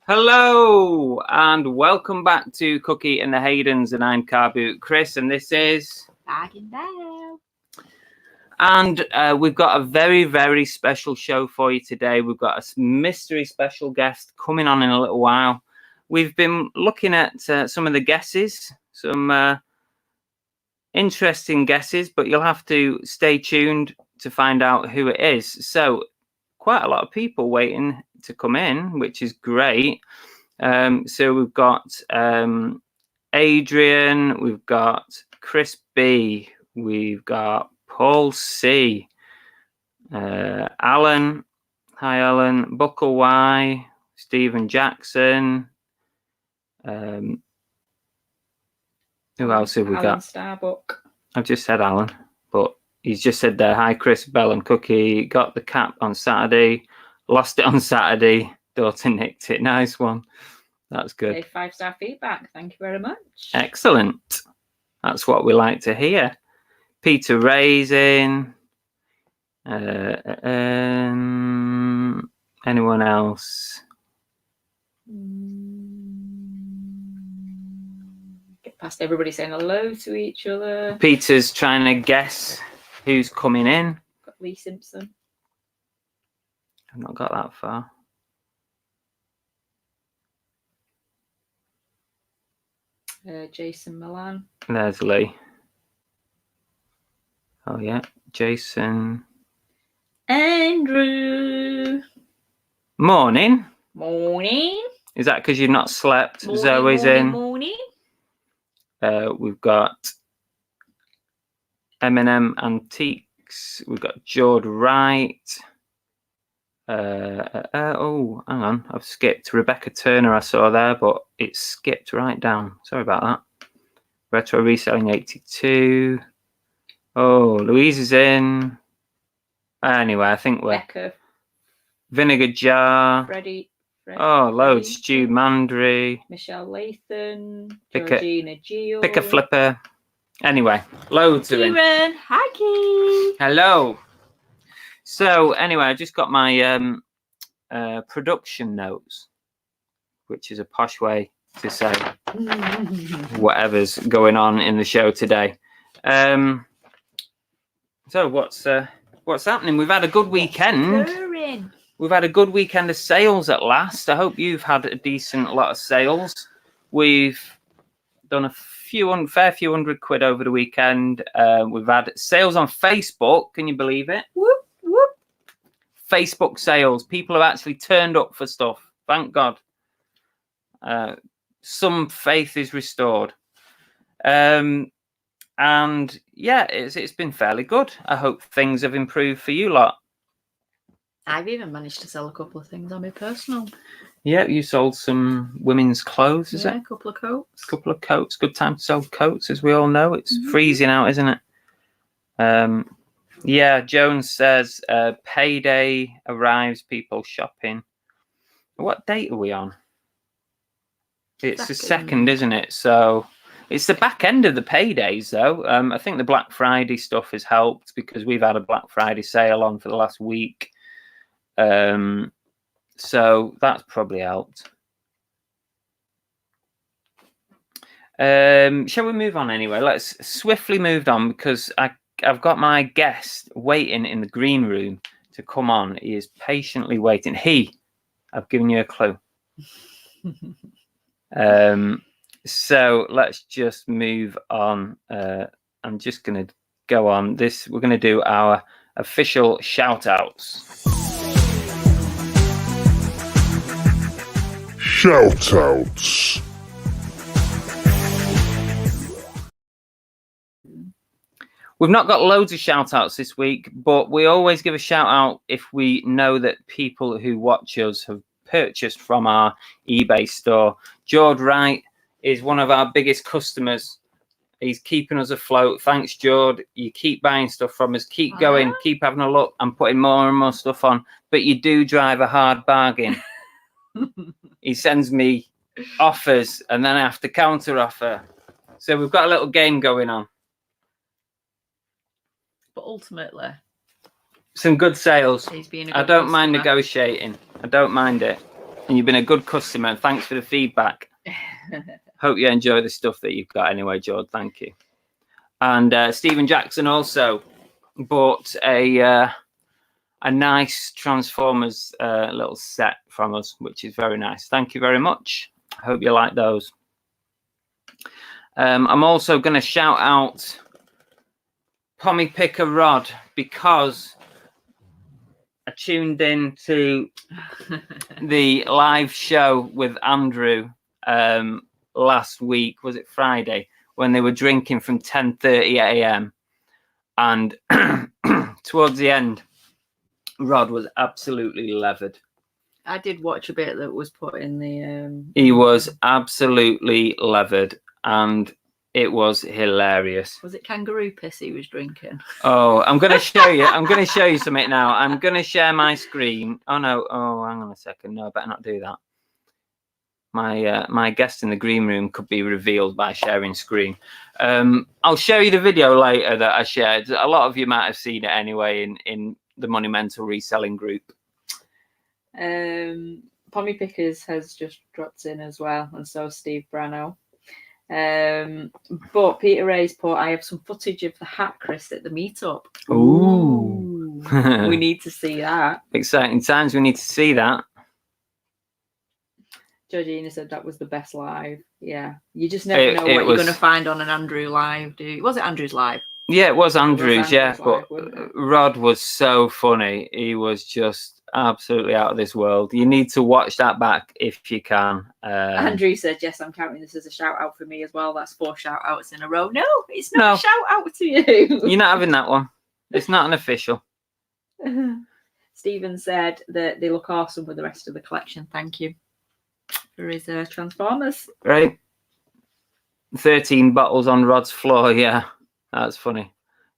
Hello and welcome back to Cookie and the Haydens, and I'm Car Boot Chris, and this is Bagging Bell. And we've got a very, very special show for you today. We've got a mystery special guest coming on in a little while. We've been looking at some of the guesses, some interesting guesses, but you'll have to stay tuned to find out who it is. So quite a lot of people waiting to come in, which is great. So we've got Adrian, we've got Chris B, we've got Paul C, Alan, hi Alan, Buckle Y, Stephen Jackson. Who else have we Alan got? Starbuck. I've just said Alan, but he's just said there, hi Chris, Bell and Cookie, got the cap on Saturday, lost it on Saturday, daughter nicked it, nice one. That's good. Okay, 5-star feedback. Thank you very much. Excellent. That's what we like to hear. Peter Raisin. Anyone else? Get past everybody saying hello to each other. Peter's trying to guess who's coming in. Got Lee Simpson. I've not got that far. Jason Milan. There's Lee. Oh yeah, Jason. Andrew. Morning. Morning. Is that because you've not slept? Morning, Zoe's morning, in. Morning. We've got M&M Antiques. We've got Jord Wright. Oh, hang on. I've skipped Rebecca Turner. I saw there, but it's skipped right down. Sorry about that. Retro Reselling 82. Oh, Louise is in. Anyway, I think we're Becca. Vinegar Jar. Freddie. Oh, loads. Stu Mandry. Michelle Lathan. Pick Georgina Gio. Pick a flipper. Anyway, loads of in. Kieran. Hi, Key. Hello. So anyway, I just got my production notes, which is a posh way to say whatever's going on in the show today. So what's happening? We've had a good weekend. We've had a good weekend of sales at last. I hope you've had a decent lot of sales. We've done a fair few hundred quid over the weekend. We've had sales on Facebook. Can you believe it? Whoop, whoop. Facebook sales. People have actually turned up for stuff. Thank God. Some faith is restored. And yeah, it's been fairly good. I hope things have improved for you lot. I've even managed to sell a couple of things on my personal. Yeah, you sold some women's clothes, is it? Yeah, a couple of coats. A couple of coats. Good time to sell coats, as we all know. It's freezing out, isn't it? Yeah, Jones says payday arrives, people shopping. What date are we on? It's the 2nd, isn't it? So it's the back end of the paydays, though. I think the Black Friday stuff has helped because we've had a Black Friday sale on for the last week. So that's probably helped. Shall we move on anyway? Let's swiftly move on because I've got my guest waiting in the green room to come on. He is patiently waiting. I've given you a clue. So let's just move on. I'm just going to go on this. We're going to do our official shout outs. Shout outs. We've not got loads of shout outs this week, but we always give a shout out if we know that people who watch us have purchased from our eBay store. Jord Wright is one of our biggest customers. He's keeping us afloat. Thanks, Jord. You keep buying stuff from us. Keep going. Keep having a look and putting more and more stuff on. But you do drive a hard bargain. He sends me offers and then I have to counter offer. So we've got a little game going on. But ultimately, some good sales. He's being I don't mind negotiating. I don't mind it. and you've been a good customer. And thanks for the feedback. Hope you enjoy the stuff that you've got anyway, George. Thank you. And Stephen Jackson also bought a nice Transformers little set from us, which is very nice. Thank you very much. I hope you like those. I'm also going to shout out Pommy Picker Rod because I tuned in to the live show with Andrew last week. Was it Friday? When they were drinking from 10:30 a.m. and towards the end, Rod was absolutely levered. I did watch a bit that was put in the... He was absolutely levered, and it was hilarious. Was it kangaroo piss he was drinking? Oh, I'm going to show you. I'm going to show you something now. I'm going to share my screen. Oh, no. Oh, hang on a second. No, I better not do that. My guest in the green room could be revealed by sharing screen. I'll show you the video later that I shared. A lot of you might have seen it anyway in the Monumental Reselling group. Pommy Pickers has just dropped in as well, and so Steve Brano. But Peter Ray's put, I have some footage of the hat, Chris, at the meetup. Ooh. We need to see that. Exciting times. We need to see that. Georgina said that was the best live. Yeah, you just never know what you're going to find on an Andrew live, do you? Was it Andrew's live? Yeah, it was Andrew's, yeah. Live, but Rod was so funny. He was just absolutely out of this world. You need to watch that back if you can. Andrew said, yes, I'm counting this as a shout out for me as well. That's 4 shout outs in a row. No, it's not a shout out to you. You're not having that one. It's not an official. Stephen said that they look awesome with the rest of the collection. Thank you. For his Transformers. Right. 13 bottles on Rod's floor. Yeah, that's funny.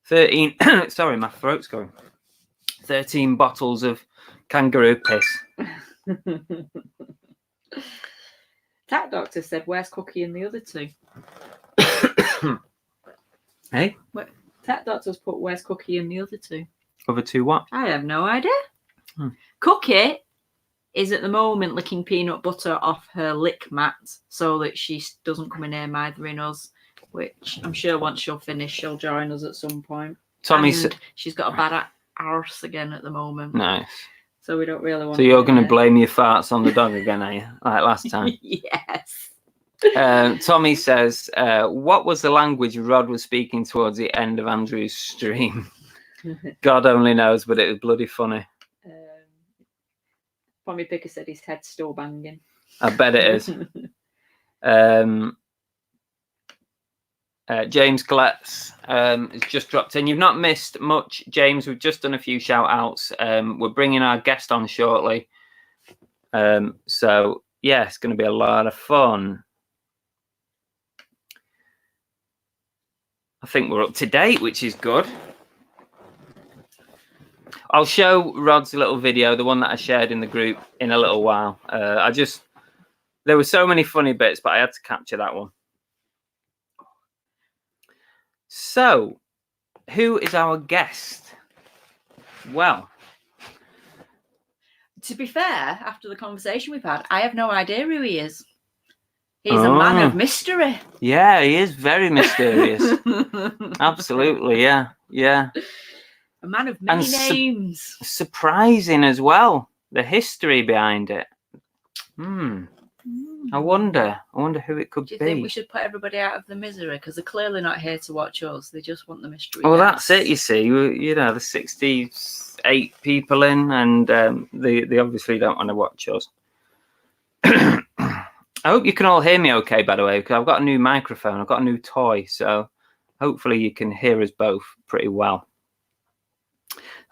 13. Sorry, my throat's going. 13 bottles of kangaroo piss. Tat Doctor said, where's Cookie and the other 2? Hey? Tat Doctor's put, where's Cookie and the other 2? Other 2 what? I have no idea. Cookie is at the moment licking peanut butter off her lick mat so that she doesn't come in here mithering us, which I'm sure once she'll finish, she'll join us at some point. Tommy said she's got a bad arse again at the moment. Nice. So we don't really want So you're going to blame your farts on the dog again, are you? Like last time? Yes. Tommy says, what was the language Rod was speaking towards the end of Andrew's stream? God only knows, but it was bloody funny. Pommy Picker said his head's still banging. I bet it is. James Colletts has just dropped in. You've not missed much, James. We've just done a few shout outs. We're bringing our guest on shortly. So, yeah, it's going to be a lot of fun. I think we're up to date, which is good. I'll show Rod's little video, the one that I shared in the group, in a little while. There were so many funny bits, but I had to capture that one. So, who is our guest? Well, to be fair, after the conversation we've had, I have no idea who he is. He's a man of mystery. Yeah, he is very mysterious. Absolutely, yeah. A man of many names. Surprising as well, the history behind it. I wonder who it could be. Do you think we should put everybody out of the misery? Because they're clearly not here to watch us. They just want the mystery. Well, that's it, you see. You know, there's 68 people in, and they obviously don't want to watch us. I hope you can all hear me okay, by the way, because I've got a new microphone. I've got a new toy, so hopefully you can hear us both pretty well.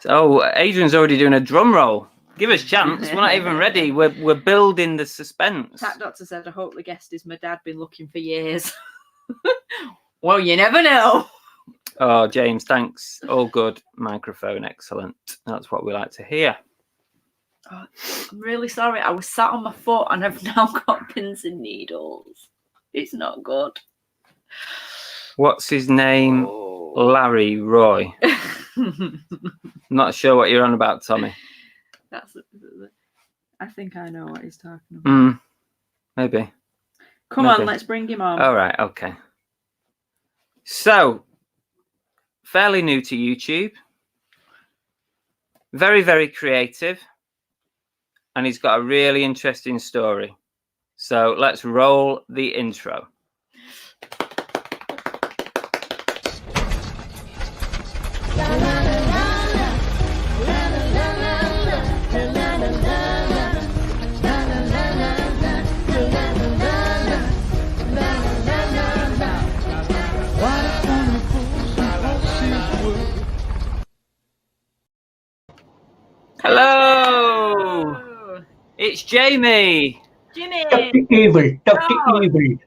So Adrian's already doing a drum roll. Give us a chance. We're not even ready. We're building the suspense. Tat Doctor said, I hope the guest is my dad, been looking for years. Well, you never know. Oh, James, thanks. All good. Microphone, excellent. That's what we like to hear. Oh, I'm really sorry. I was sat on my foot and I've now got pins and needles. It's not good. What's his name? Oh. Larry Roy. Not sure what you're on about, Tommy. That's I think I know what he's talking about. Maybe. Come on, let's bring him on. All right, okay. So, fairly new to YouTube. Very, very creative. And he's got a really interesting story. So, let's roll the intro. Hello! It's Jamie! Jimmy! Dr. Evil, Dr. Evil.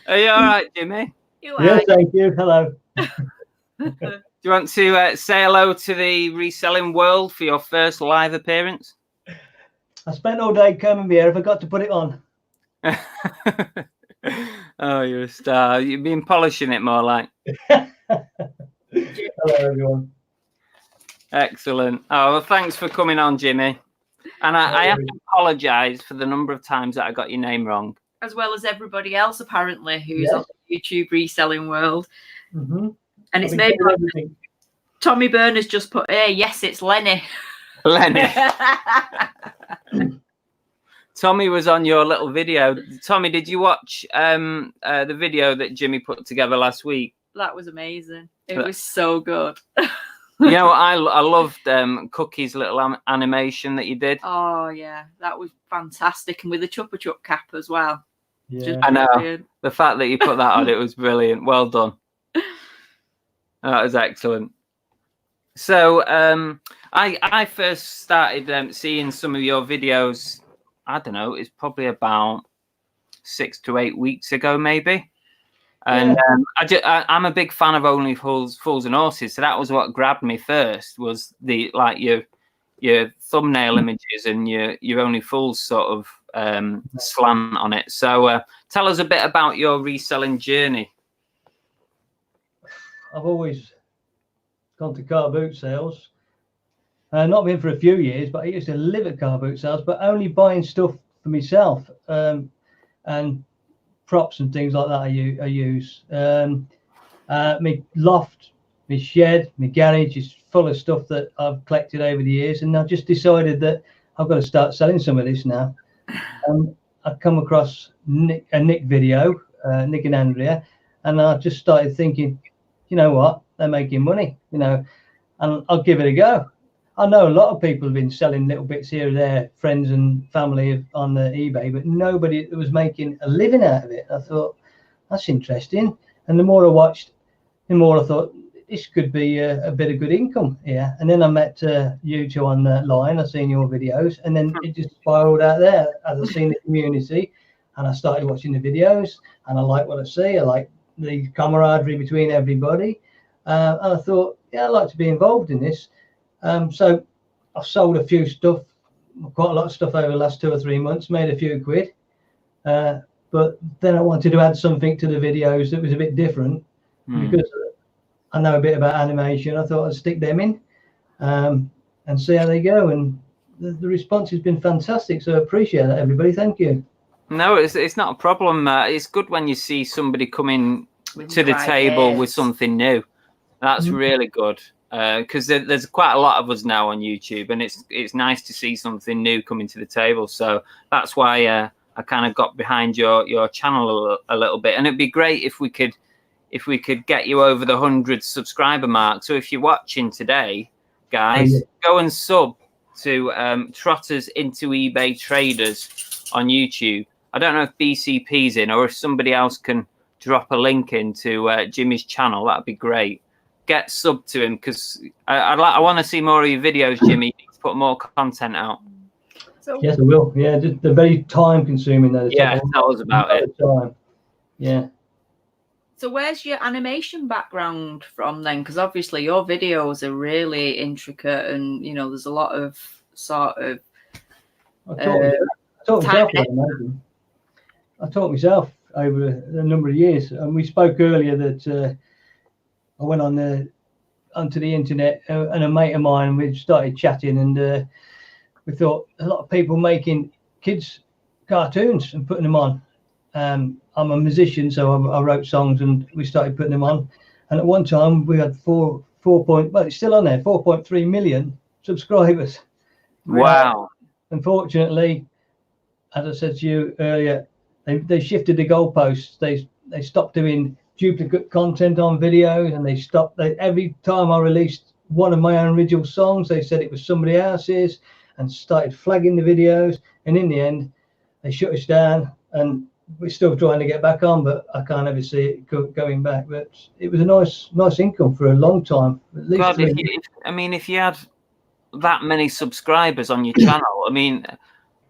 Are you all right, Jimmy? You Yes, are. thank you. Hello. Do you want to say hello to the reselling world for your first live appearance? I spent all day combing here. I forgot to put it on. Oh, you're a star. You've been polishing it more like. Hello, everyone. Excellent. Oh, well, thanks for coming on, Jimmy. And I have to apologise for the number of times that I got your name wrong. As well as everybody else, apparently, who's on the YouTube reselling world. Mm-hmm. And it's made by Tommy Byrne's just put, hey, yes, it's Lenny. Lenny. Tommy was on your little video. Tommy, did you watch the video that Jimmy put together last week? That was amazing. It was so good. You know, I loved Cookie's little animation that you did. Oh, yeah. That was fantastic. And with the Chuppa Chup cap as well. Yeah. I know. The fact that you put that on, it was brilliant. Well done. That was excellent. So I first started seeing some of your videos, I don't know, it's probably about 6 to 8 weeks ago, maybe. And I'm a big fan of Only Fools and Horses, so that was what grabbed me first. Was the your thumbnail images and your Only Fools sort of slant on it. So tell us a bit about your reselling journey. I've always gone to car boot sales. Not been for a few years, but I used to live at car boot sales, but only buying stuff for myself and props and things like that. I use my loft, my shed, my garage is full of stuff that I've collected over the years, and I just decided that I've got to start selling some of this now. I come across a Nick video, Nick and Andrea, and I just started thinking, you know what, they're making money, you know, and I'll give it a go. I know a lot of people have been selling little bits here and there, friends and family on the eBay, but nobody was making a living out of it. I thought, that's interesting. And the more I watched, the more I thought, this could be a bit of good income here. And then I met you two online. I've seen your videos, and then it just spiraled out there as I've seen the community, and I started watching the videos, and I like what I see. I like the camaraderie between everybody. And I thought, yeah, I'd like to be involved in this. So I've sold a few stuff, quite a lot of stuff over the last 2 or 3 months, made a few quid. But then I wanted to add something to the videos that was a bit different because I know a bit about animation. I thought I'd stick them in and see how they go. And the response has been fantastic. So I appreciate that, everybody. Thank you. No, it's not a problem. It's good when you see somebody coming to the table with something new. That's really good. Because there's quite a lot of us now on YouTube, and it's nice to see something new coming to the table. So that's why I kind of got behind your channel a little bit, and it'd be great if we could get you over the 100 subscriber mark. So if you're watching today, guys, go and sub to Trotters IntoEbay Traders on YouTube. I don't know if BCP's in, or if somebody else can drop a link into Jimmy's channel. That'd be great. Get sub to him, because I want to see more of your videos, Jimmy. You need to put more content out. So, yes, I will. Yeah, just they're very time consuming. Though. Yeah, tell us about it. Time. Yeah. So where's your animation background from then? Because obviously your videos are really intricate, and you know there's a lot of sort of. I taught myself over a number of years, and we spoke earlier that I went on onto the internet, and a mate of mine, and we started chatting, and we thought a lot of people making kids cartoons and putting them on. I'm a musician, so I wrote songs, and we started putting them on. And at one time we had it's still on there, 4.3 million subscribers. Wow. Unfortunately, as I said to you earlier, they shifted the goalposts. They stopped doing duplicate content on videos, and they stopped. Every time I released one of my own original songs, they said it was somebody else's, and started flagging the videos. And in the end, they shut us down, and we're still trying to get back on, but I can't ever see it going back. But it was a nice income for a long time. At least God, if you had that many subscribers on your channel, I mean,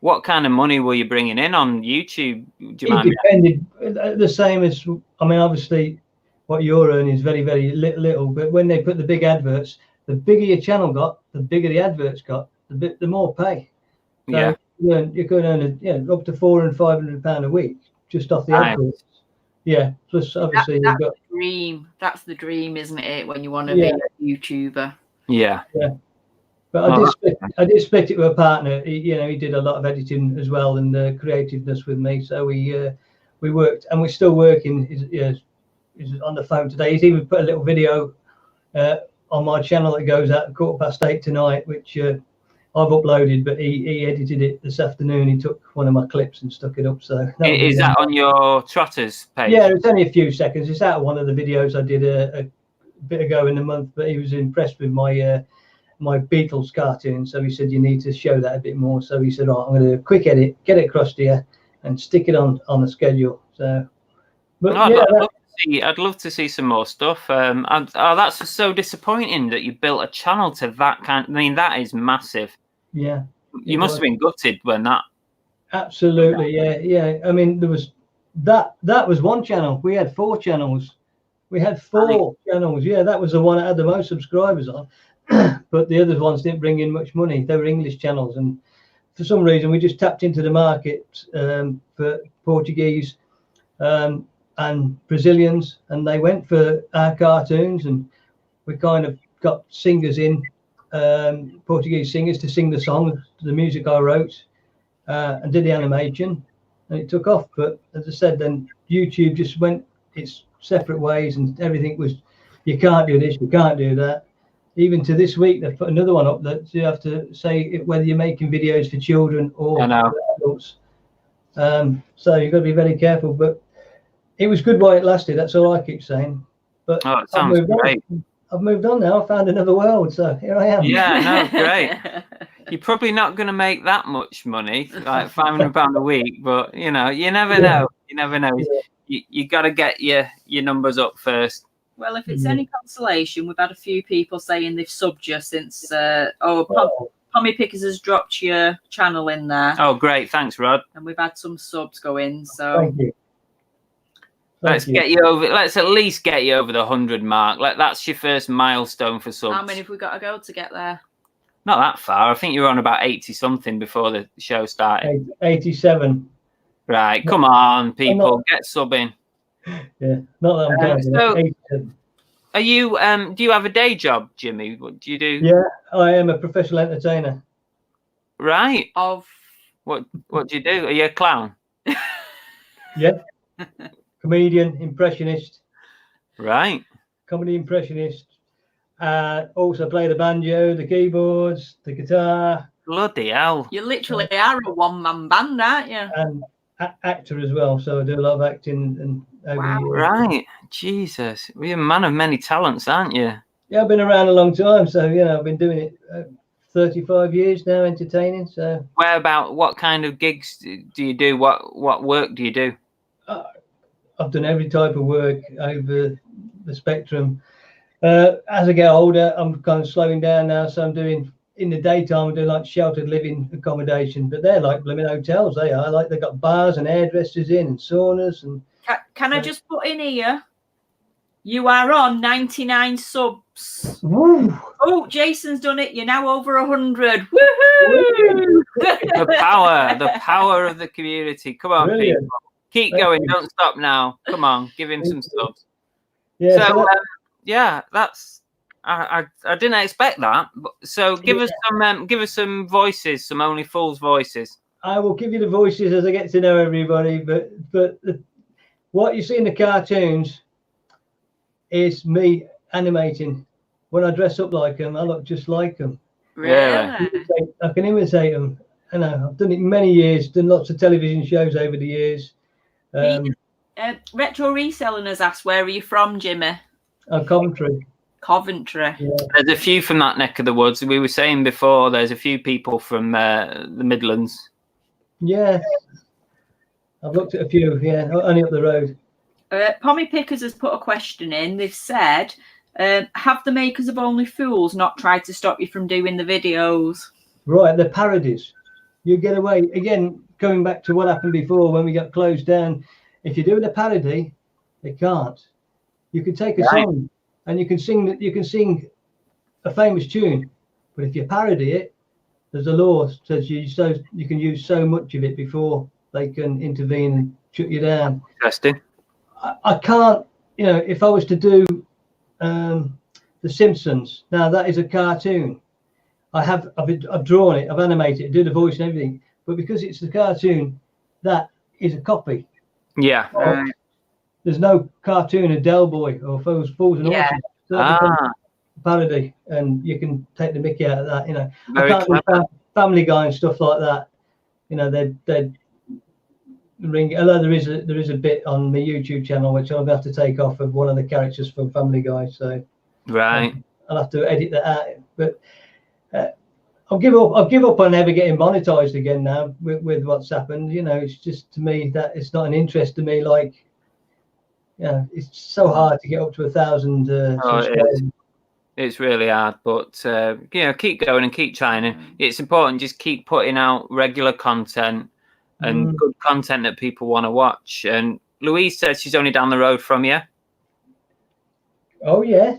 what kind of money were you bringing in on YouTube? Do you mind? It depended. The same as, I mean, obviously, what you're earning is very, very little. But when they put the big adverts, the bigger your channel got, the bigger the adverts got, the more pay. So Yeah. you could earn up to £400 and £500 a week just off the adverts. Yeah. Plus, obviously, that's the dream. That's the dream, isn't it? When you want to be a YouTuber. Yeah. Yeah. But I did split it with a partner. He did a lot of editing as well, and creativeness with me. So we worked, and we're still working. He's on the phone today. He's even put a little video on my channel that goes out at 8:15 tonight, which I've uploaded, but he edited it this afternoon. He took one of my clips and stuck it up. So is that on your Trotters page? Yeah, it's only a few seconds. It's out of one of the videos I did a bit ago in the month. But he was impressed with my Beatles cartoon, so he said you need to show that a bit more. So he said, I'm going to do a quick edit, get it across to you, and stick it on the schedule. So, but I'd love to see some more stuff. That's so disappointing that you built a channel to that kind. I mean, that is massive. Yeah, you must have been gutted when that. Absolutely, yeah. I mean, there was that was one channel. We had 4 channels. We had 4 channels. Yeah, that was the one that had the most subscribers on. But the other ones didn't bring in much money. They were English channels, and for some reason we just tapped into the market for Portuguese and Brazilians, and they went for our cartoons, and we kind of got singers in, Portuguese singers, to sing the song, the music I wrote, and did the animation, and it took off. But as I said, then YouTube just went its separate ways, and everything was, you can't do this, you can't do that. Even to this week, they've put another one up that you have to say whether you're making videos for children or for adults. So you've got to be very careful. But it was good while it lasted. That's all I keep saying. But it sounds great. I've moved on now. I found another world. So here I am. Yeah, no, great. You're probably not going to make that much money, like £500 a week. But, you never know. You never know. Yeah. You got to get your numbers up first. Well, if it's any consolation, we've had a few people saying they've subbed you since. Pommy Pickers has dropped your channel in there. Oh, great! Thanks, Rod. And we've had some subs go in. So thank you. Let's at least get you over the 100 mark. That's your first milestone for subs. How many have we got to go to get there? Not that far. I think you were on about 80 something before the show started. 87. Right, come on, people, get subbing. Yeah, not that I'm so, are you? Do you have a day job, Jimmy? What do you do? Yeah, I am a professional entertainer. Right. Of what do you do? Are you a clown? Yeah, comedian, impressionist. Right. Comedy impressionist. Also play the banjo, the keyboards, the guitar. Bloody hell! You literally are a one-man band, aren't you? And actor as well, so I do a lot of acting and. Wow. Right, Jesus, you're a man of many talents, aren't you? Yeah, I've been around a long time, so I've been doing it 35 years now, entertaining. So what kind of gigs do you do? What work do you do? I've done every type of work over the spectrum. As I get older, I'm kind of slowing down now, so I'm doing, in the daytime, I do like sheltered living accommodation, but they're like blooming hotels. They are like, they've got bars and hairdressers in and saunas and. Can I just put in here? You are on 99 subs. Woo. Oh, Jason's done it. You're now over 100. Woohoo! The power of the community. Come on, Brilliant. people. Keep going. Don't stop now. Come on, give him some subs. Yeah. So, that's. I didn't expect that. So give us some voices, some Only Fools voices. I will give you the voices as I get to know everybody, but what you see in the cartoons is me animating. When I dress up like them, I look just like them. Really? I can imitate them. I know I've done it many years, done lots of television shows over the years. Retro Reselling has asked, where are you from, Jimmy? Coventry. Coventry. Yeah. There's a few from that neck of the woods. We were saying before, there's a few people from the Midlands. Yeah, I've looked at a few. Yeah, only up the road. Pommy Pickers has put a question in. They've said, have the makers of Only Fools not tried to stop you from doing the videos? Right, the parodies. You get away again. Going back to what happened before when we got closed down. If you're doing a parody, they can't. You can take a song and you can sing a famous tune, but if you parody it, there's a law that says you can use so much of it before they can intervene and shut you down. Interesting. I can't, if I was to do The Simpsons, now that is a cartoon. I've drawn it, I've animated it, do the voice and everything, but because it's the cartoon, that is a copy. Yeah. There's no cartoon of Del Boy or Fools and Horses. So parody, and you can take the mickey out of that. Very clever. Family Guy and stuff like that. They'd ring. Although there is a bit on the YouTube channel which I'll have to take off of one of the characters from Family Guy. So I'll have to edit that out. But I'll give up on ever getting monetized again now with what's happened. It's just, to me, that it's not an interest to me. Like, it's so hard to get up to 1,000 subscribers. It's really hard, but keep going and keep trying. It's important. Just keep putting out regular content and good content that people want to watch. And Louise says she's only down the road from you. Oh yeah.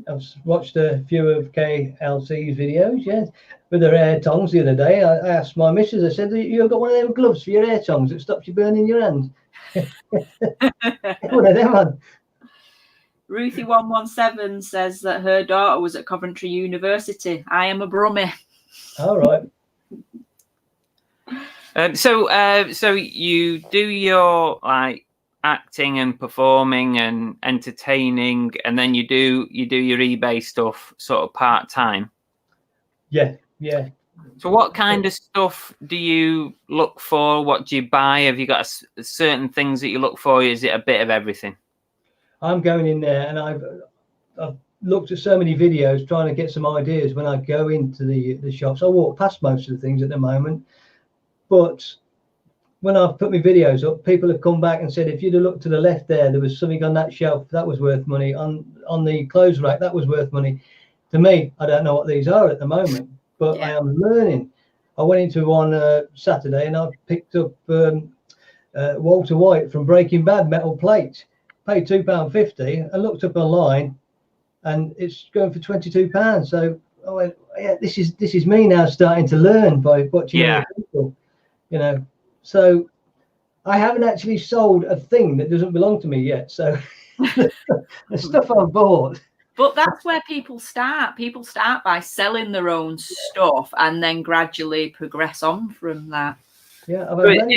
I've watched a few of KLC's videos, with her hair tongs the other day. I asked my missus, I said, you've got one of them gloves for your hair tongs that stops you burning your hand. One of them on. Ruthie117 says that her daughter was at Coventry University. I am a brummie. All right. So you do your acting and performing and entertaining, and then you do your eBay stuff sort of part time. Yeah. So what kind of stuff do you look for? What do you buy? Have you got certain things that you look for? Is it a bit of everything? I'm going in there and I've looked at so many videos trying to get some ideas when I go into the shops. I walk past most of the things at the moment, but when I've put my videos up, people have come back and said, if you'd have looked to the left there was something on that shelf that was worth money. On the clothes rack, that was worth money. To me, I don't know what these are at the moment, but I am learning. I went into one Saturday and I picked up Walter White from Breaking Bad metal plate. Paid £2.50. I looked up online and it's going for £22. So I went, this is me now starting to learn by watching other people. So I haven't actually sold a thing that doesn't belong to me yet. So the stuff I've bought. But that's where people start. People start by selling their own stuff and then gradually progress on from that. Yeah, I've had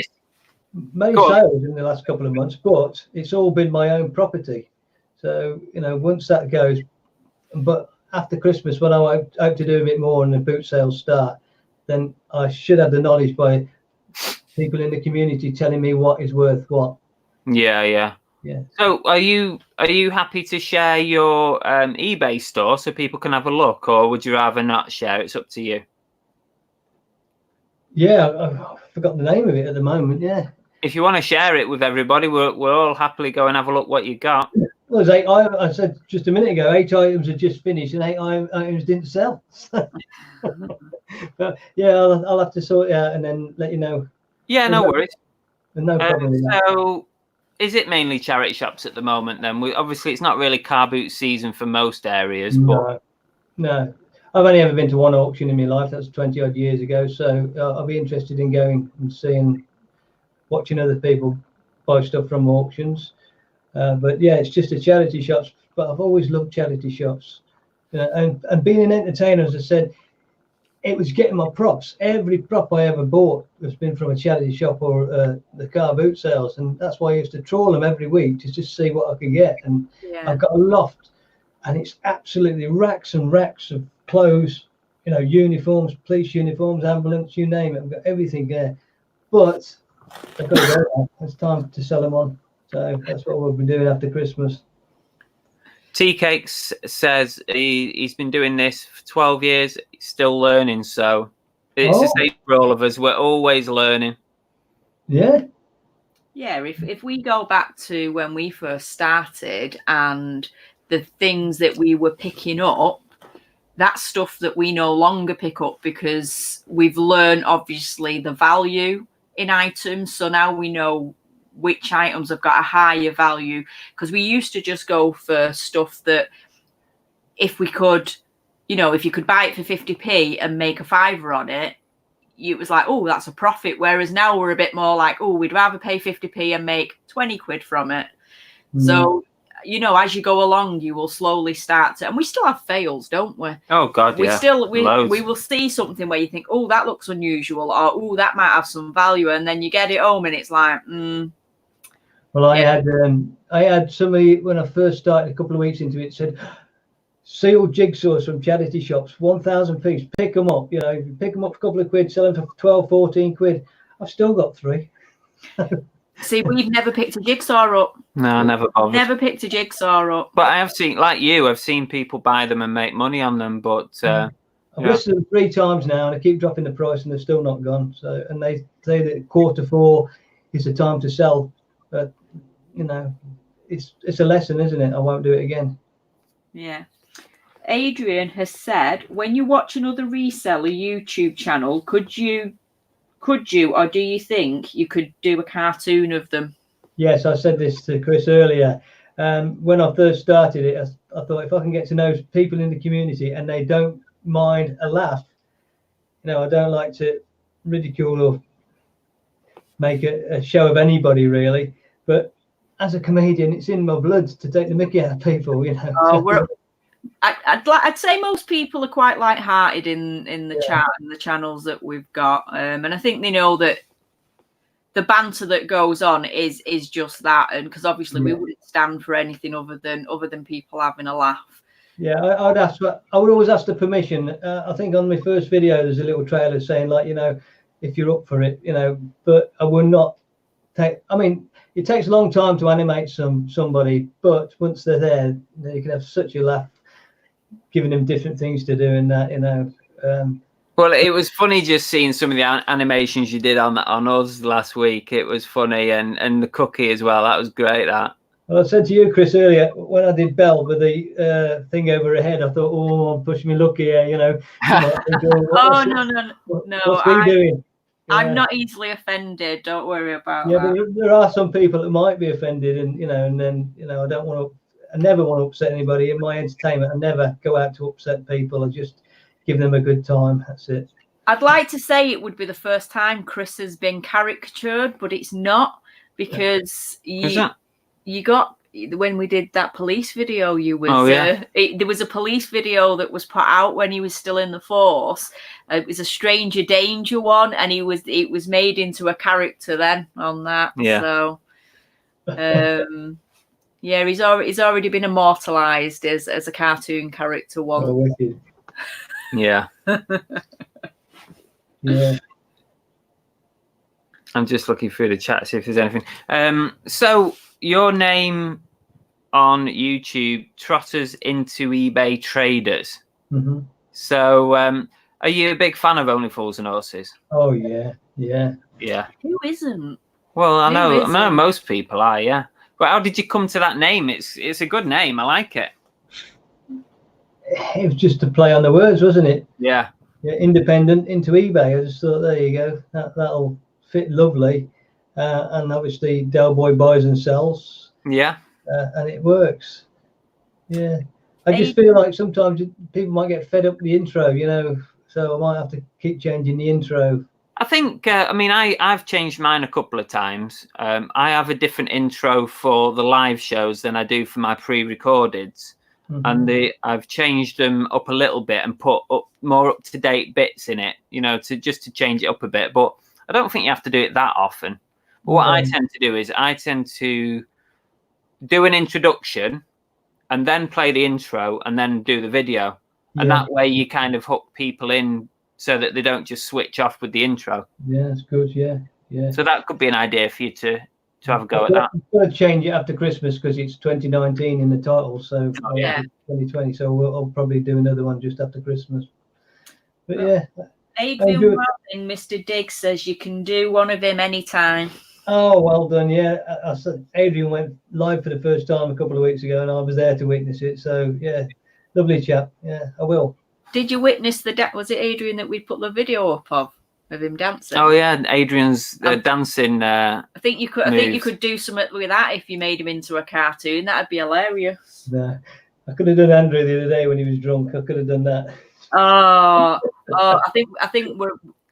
many sales in the last couple of months, but it's all been my own property. So, once that goes, but after Christmas, when I hope to do a bit more and the boot sales start, then I should have the knowledge by people in the community telling me what is worth what. Yeah. So are you happy to share your eBay store so people can have a look, or would you rather not share? It's up to you. Yeah, I forgot the name of it at the moment. Yeah. If you want to share it with everybody, we'll all happily go and have a look what you got. Well, there's I said just a minute ago, 8 items had just finished and 8 items didn't sell. But yeah, I'll have to sort it out and then let you know. Yeah, no worries. No problem with that. So, is it mainly charity shops at the moment then? Obviously, it's not really car boot season for most areas. But No. I've only ever been to one auction in my life. That's 20 odd years ago. So I'll be interested in going and watching other people buy stuff from auctions. But yeah, it's just a charity shops. But I've always loved charity shops. And being an entertainer, as I said, it was getting my props. Every prop I ever bought has been from a charity shop or the car boot sales, and that's why I used to trawl them every week to just see what I could get. And I've got a loft, and it's absolutely racks and racks of clothes, uniforms, police uniforms, ambulance, you name it. I've got everything there, but I've got to go now. It's time to sell them on. So that's what we'll be doing after Christmas. Tea Cakes says he's been doing this for 12 years, he's still learning. So it's the same for all of us. We're always learning. Yeah. Yeah, if we go back to when we first started and the things that we were picking up, that's stuff that we no longer pick up because we've learned, obviously, the value in items. So now we know which items have got a higher value, because we used to just go for stuff that if we could, if you could buy it for 50p and make a fiver on it, it was like, oh, that's a profit. Whereas now we're a bit more like, oh, we'd rather pay 50p and make 20 quid from it. So as you go along, you will slowly start to, and we still have fails, don't we? Oh God, we yeah. We will see something where you think, oh, that looks unusual, or oh, that might have some value, and then you get it home and it's like, Well, I had somebody when I first started a couple of weeks into it said, sealed jigsaws from charity shops, 1,000 piece, pick them up. If you pick them up for a couple of quid, sell them for 12, 14 quid. I've still got 3. See, we've never picked a jigsaw up. No, never bothered. Never picked a jigsaw up. But I have seen, like you, I've seen people buy them and make money on them. But I've listed them 3 times now, and I keep dropping the price, and they're still not gone. So, and they say that Q4 is the time to sell. But it's a lesson, isn't it? I won't do it again. Yeah. Adrian has said, when you watch another reseller YouTube channel, could you, or do you think you could do a cartoon of them? Yes, I said this to Chris earlier. When I first started it, I thought if I can get to know people in the community and they don't mind a laugh, I don't like to ridicule or make a show of anybody really. But as a comedian, it's in my blood to take the mickey out of people. I'd say most people are quite light-hearted in the chat and the channels that we've got, and I think they know that the banter that goes on is just that, and because obviously we wouldn't stand for anything other than people having a laugh. Yeah, I would always ask the permission. I think on my first video there's a little trailer saying like, if you're up for it, but I would not take. I mean, it takes a long time to animate somebody, but once they're there, you can have such a laugh, giving them different things to do and that, Well, it was funny just seeing some of the animations you did on us last week. It was funny, and the cookie as well. That was great. That. Well, I said to you, Chris, earlier when I did Belle with the thing over her head, I thought, oh, I'm pushing my luck here, No. What's he doing? Yeah. I'm not easily offended. Don't worry about that. But there are some people that might be offended, and and then I don't want to. I never want to upset anybody in my entertainment. I never go out to upset people. I just give them a good time. That's it. I'd like to say it would be the first time Chris has been caricatured, but it's not, because you got, when we did that police video, there was a police video that was put out when he was still in the force. It was a stranger danger one, and it was made into a character then on that. Yeah. So, yeah, he's already been immortalized as a cartoon character once. Oh, wicked. Yeah. Yeah. I'm just looking through the chat to see if there's anything. So your name on YouTube, Trotters IntoEbay Traders. Mm-hmm. So are you a big fan of Only Fools and Horses? Oh yeah. Who isn't? Well, I know most people are, yeah. But how did you come to that name? It's a good name. I like it. It was just a play on the words, wasn't it? Yeah. Independent into eBay. I just thought, there you go. That'll fit lovely. And obviously, Del Boy buys and sells. Yeah. And it works. Yeah. I just feel like sometimes people might get fed up with the intro, so I might have to keep changing the intro. I think, I've changed mine a couple of times. I have a different intro for the live shows than I do for my pre-recordeds. and I've changed them up a little bit and put up more up-to-date bits in it, you know, to change it up a bit. But I don't think you have to do it that often. But what I tend to do is I tend to do an introduction and then play the intro and then do the video. And that way you kind of hook people in so that they don't just switch off with the intro. Yeah, that's good. Yeah. So that could be an idea for you to have a go at that. I'm going to change it after Christmas because it's 2019 in the title, so 2020. So I'll probably do another one just after Christmas. But yeah. Adrian Martin, Mr. Diggs says you can do one of him anytime. Oh, well done. Yeah, I said Adrian went live for the first time a couple of weeks ago, and I was there to witness it. So yeah, lovely chap. Yeah, I will. Did you witness was it Adrian that we put the video up of him dancing? Oh yeah, Adrian's dancing. I think you could do something with that if you made him into a cartoon. That'd be hilarious. Nah, I could have done Andrew the other day when he was drunk. I could have done that. I think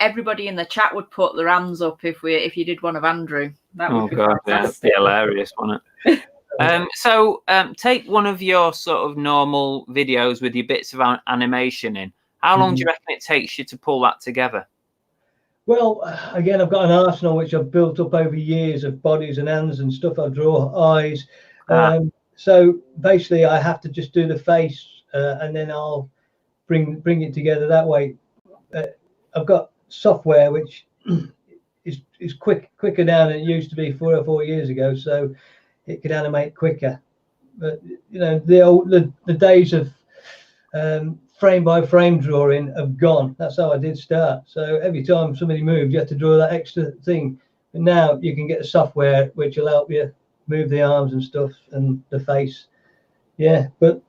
everybody in the chat would put their hands up if you did one of Andrew. That would be fantastic. That'd be hilarious, wouldn't it? So take one of your sort of normal videos with your bits of animation in. How long do you reckon it takes you to pull that together? Well, again, I've got an arsenal which I've built up over years of bodies and hands and stuff. I draw eyes. So basically, I have to just do the face, and then I'll bring it together that way. I've got software which is quicker now than it used to be 4 or 4 years ago, so it could animate quicker. But you know, the days of frame by frame drawing have gone. That's how I did start. So every time somebody moved, you had to draw that extra thing. But now you can get a software which will help you move the arms and stuff and the face. Yeah, but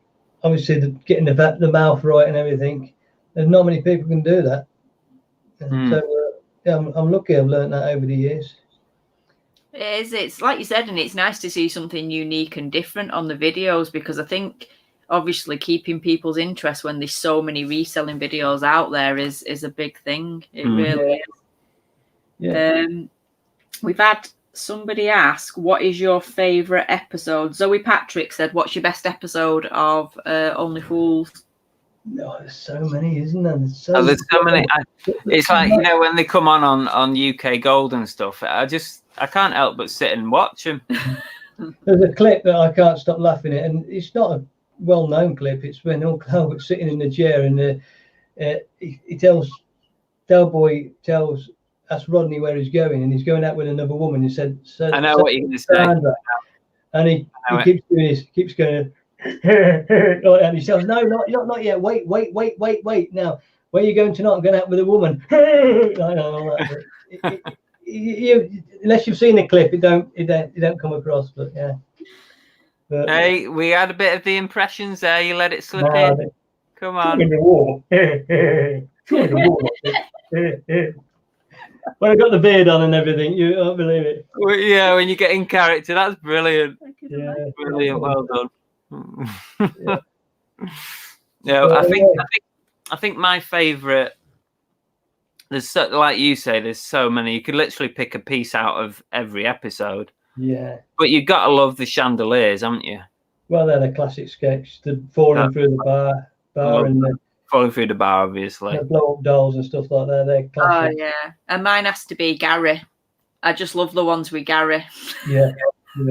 obviously getting the mouth right and everything, there's not many people can do that. So yeah, I'm lucky I've learned that over the years. It's like you said, and it's nice to see something unique and different on the videos, because I think obviously keeping people's interest when there's so many reselling videos out there is a big thing. It really is. Yeah. We've had somebody ask, what is your favourite episode? Zoe Patrick said, what's your best episode of Only Fools? No, there's so many, isn't there? There's so many. It's like, you know, when they come on UK Gold and stuff, I can't help but sit and watch them. There's a clip that I can't stop laughing at, and it's not a well-known clip. It's when Uncle Albert's sitting in the chair, and Delboy asks Rodney where he's going, and he's going out with another woman. He said, I know what you're going to say. And he keeps doing this, keeps going, and he says, no, not yet. Wait. Now, where are you going tonight? I'm going out with a woman. Unless you've seen the clip, it don't come across. But yeah. But, hey, we had a bit of the impressions there. You let it slip in. Come on. In the wall. When I got the beard on and everything, you won't believe it. Well, yeah, when you get in character, that's brilliant. Yeah, brilliant. Well done. Yeah. I think my favourite. There's like you say, there's so many. You could literally pick a piece out of every episode. Yeah. But you've got to love the chandeliers, haven't you? Well, they're the classic sketch. The falling through the bar and the falling through the bar, obviously. The blow up dolls and stuff like that. They're classic. Oh yeah, and mine has to be Gary. I just love the ones with Gary. Yeah.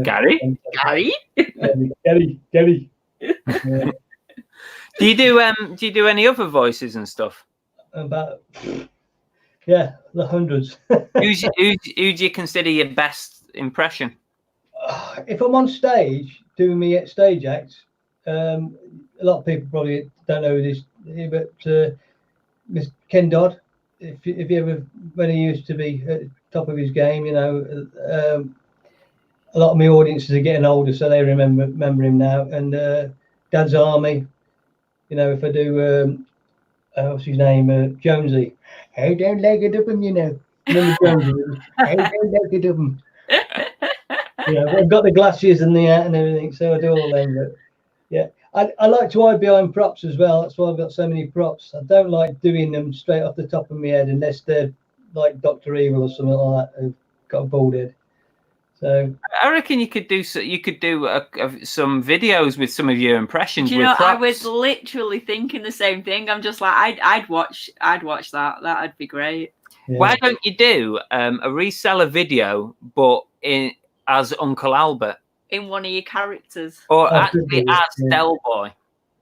Gary. Yeah. Do you do any other voices and stuff? About the hundreds. who do you consider your best impression? If I'm on stage doing me stage acts, a lot of people probably don't know who this is, but Mr. Ken Dodd, if you ever, when he used to be at the top of his game, you know, a lot of my audiences are getting older, so they remember him now. And Dad's Army, you know, if I do, what's his name, Jonesy, I don't like it up him, you know. Remember Jonesy? I don't like it up him. Yeah, I've got the glasses and the hat and everything, so I do all them. But yeah, I like to hide behind props as well. That's why I've got so many props. I don't like doing them straight off the top of my head unless they're like Dr. Evil or something like that, who've got a bald head. So I reckon you could do some videos with some of your impressions. Do you with know? I props. was literally thinking the same thing. I'm just like, I'd watch that. That'd be great. yeah. Why don't you do a reseller video, but as Uncle Albert, In one of your characters. or I actually could do it, as yeah. Del Boy,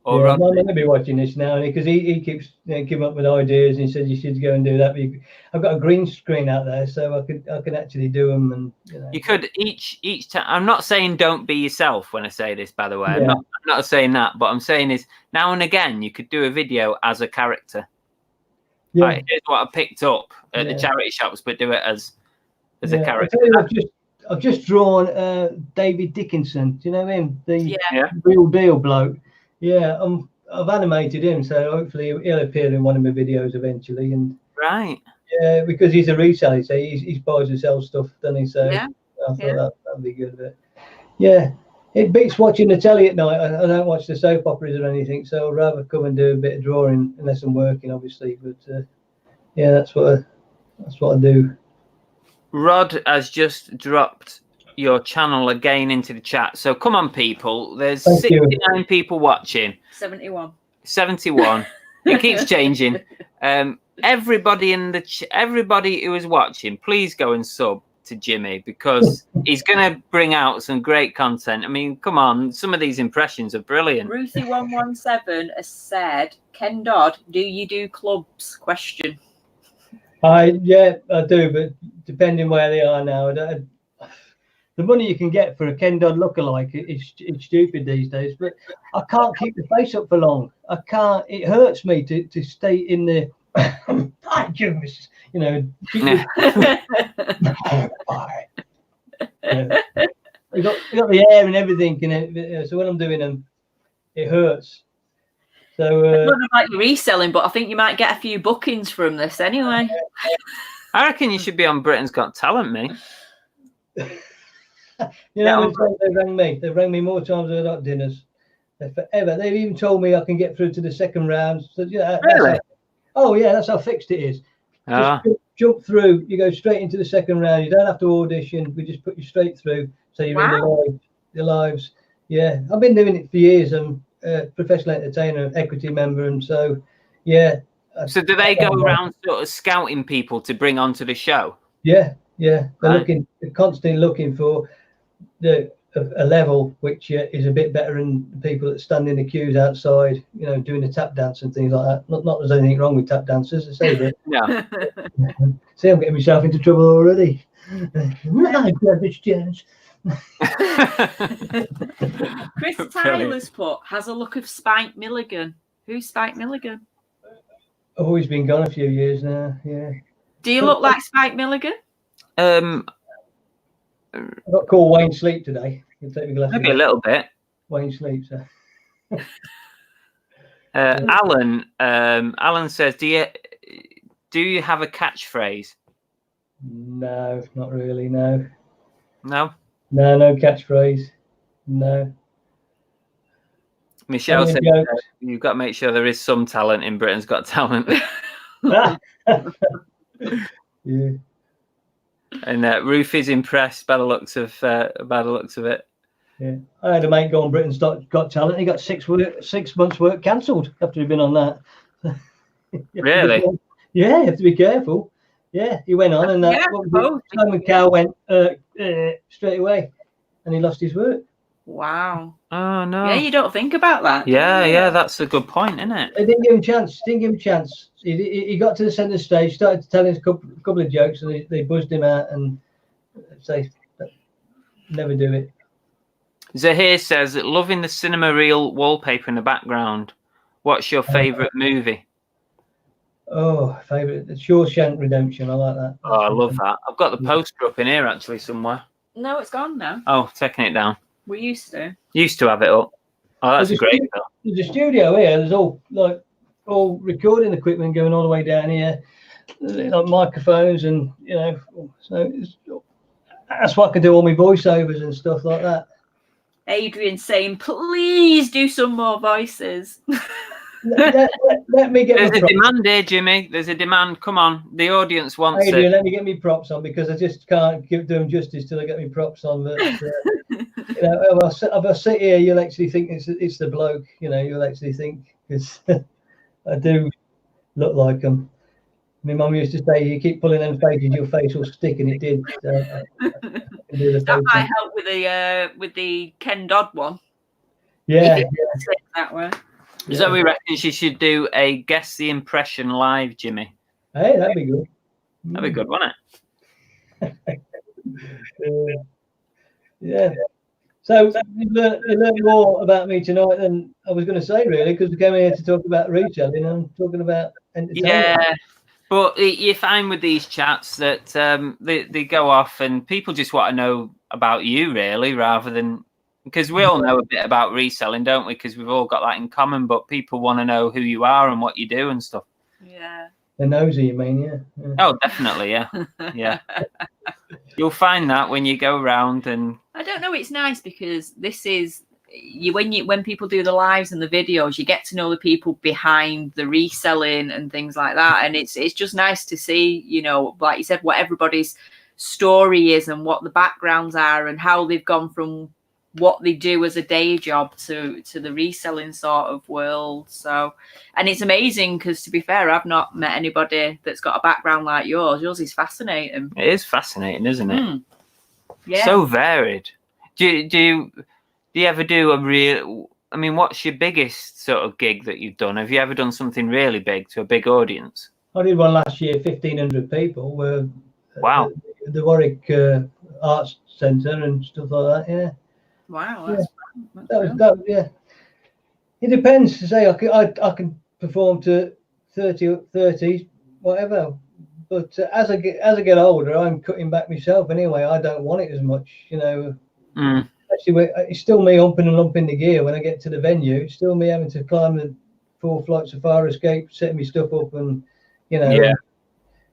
or Yeah, Rodney? my man will be watching this now because he keeps giving up with ideas and he said you should go and do that. But I've got a green screen out there, so I could actually do them. And You could each time. I'm not saying don't be yourself when I say this, by the way. Yeah. I'm not saying that, but I'm saying is now and again you could do a video as a character. yeah, Like, here's what I picked up at the Yeah. charity shops, but do it as a yeah. character. I'll tell you, I've just drawn David Dickinson. Do you know him? The Yeah. real deal bloke. Yeah, I've animated him, so hopefully he'll appear in one of my videos eventually. And Right. yeah, because he's a reseller, so he buys and sells stuff, doesn't he? So Yeah. I thought that'd be good. But yeah, it beats watching the telly at night. I don't watch the soap operas or anything, so I'd rather come and do a bit of drawing unless I'm working, obviously. But yeah, that's what I do. Rod has just dropped your channel again into the chat. So come on, people. There's Thank you. 69 people watching. 71. 71. It keeps changing. Everybody everybody who is watching, please go and sub to Jimmy because he's going to bring out some great content. I mean, come on, some of these impressions are brilliant. Ruthie117 has said, Ken Dodd, do you do clubs? Question. I do, but depending where they are now, the money you can get for a Ken Dodd lookalike is stupid these days. But I can't keep the face up for long. I can't. It hurts me to stay in the. You know. You got the hair and everything, so when I'm doing them, it hurts. So I don't know about your reselling, but I think you might get a few bookings from this anyway. I reckon you should be on Britain's Got Talent, me. you know, they rang me more times than hot dinners. They're forever. They've even told me I can get through to the second round. So, yeah, Really? That's how fixed it is. Ah. Just jump through. You go straight into the second round. You don't have to audition. We just put you straight through. So you're in the lives. Yeah, I've been doing it for years. I'm a professional entertainer, equity member, and so yeah. So do they go around sort of scouting people to bring onto the show? Yeah. They're Right. they're constantly looking for a level which is a bit better than the people that stand in the queues outside, you know, doing the tap dance and things like that. Not there's anything wrong with tap dancers, I say, but No. see, I'm getting myself into trouble already. Chris Tyler's put, has a look of Spike Milligan. Who's Spike Milligan? Oh, he's been gone a few years now. Yeah. Do you look like Spike Milligan? Um, I got called Wayne Sleep today. I'll take my glasses maybe a off. little bit. Wayne Sleep. So. Alan says, do you have a catchphrase? No, not really. No catchphrase. No. Michelle Any said, jokes? you've got to make sure there is some talent in Britain's Got Talent. Yeah. And Ruth is impressed by the looks of it. Yeah, I had a mate go on Britain's Got Talent. He got 6 months' work cancelled after he'd been on that. Really? Yeah, you have to be careful. Yeah, he went on and Simon Cowell went straight away, and he lost his work. Wow. Oh no. Yeah, you don't think about that. Yeah, that's a good point, isn't it? They didn't give him a chance. He got to the centre stage, started telling a couple of jokes, and they buzzed him out and say, never do it. Zahir says, loving the cinema reel wallpaper in the background. What's your favourite movie? Oh, favourite, Shawshank Redemption. I like that. Oh, I love that. I've got the poster up in here actually somewhere. No, it's gone now. Oh, taking it down. We used to. Used to have it up. Oh, that's great. There's a studio here. There's all recording equipment going all the way down here, like microphones, and so that's why I can do all my voiceovers and stuff like that. Adrian saying, please do some more voices. let me get There's my a props. demand here, Jimmy. There's a demand. Come on, the audience wants Adrian, it. let me get me props on, because I just can't do them justice till I get me props on. But you know, if I sit here, you'll actually think it's the bloke. You know, you'll actually think, because I do look like him. My mum used to say, "You keep pulling them faces, your face will stick," and it did. So I can do the That face. might help with the Ken Dodd one. Yeah, If it sits that way. So we reckon she should do a guess the impression live, Jimmy. hey, that'd be good. That'd be good, wouldn't it? Yeah. So you learned more about me tonight than I was going to say, really, because we came here to talk about reselling and talking about entertainment. Yeah, but you find with these chats that they go off and people just want to know about you, really, rather than, because we all know a bit about reselling, don't we? Because we've all got that in common, but people want to know who you are and what you do and stuff. Yeah. The nosy, you mean? Yeah. Oh, definitely, yeah. Yeah. You'll find that when you go around, and I don't know, it's nice because this is when people do the lives and the videos, you get to know the people behind the reselling and things like that, and it's just nice to see, you know, like you said, what everybody's story is and what the backgrounds are and how they've gone from what they do as a day job to the reselling sort of world. So, and it's amazing because, to be fair, I've not met anybody that's got a background like yours. Yours is fascinating. it is fascinating, isn't it? Yeah. So varied. Do you ever do a real? I mean, what's your biggest sort of gig that you've done? Have you ever done something really big to a big audience? I did one last year, 1,500 people. Wow. The Warwick Arts Centre and stuff like that. Yeah. Wow. Yeah. It depends. To say I can perform to 30, whatever. But as I get older, I'm cutting back myself anyway. I don't want it as much, you know. Actually, it's still me humping and lumping the gear when I get to the venue. It's still me having to climb the 4 flights of fire escape, setting my stuff up, and you know. Yeah.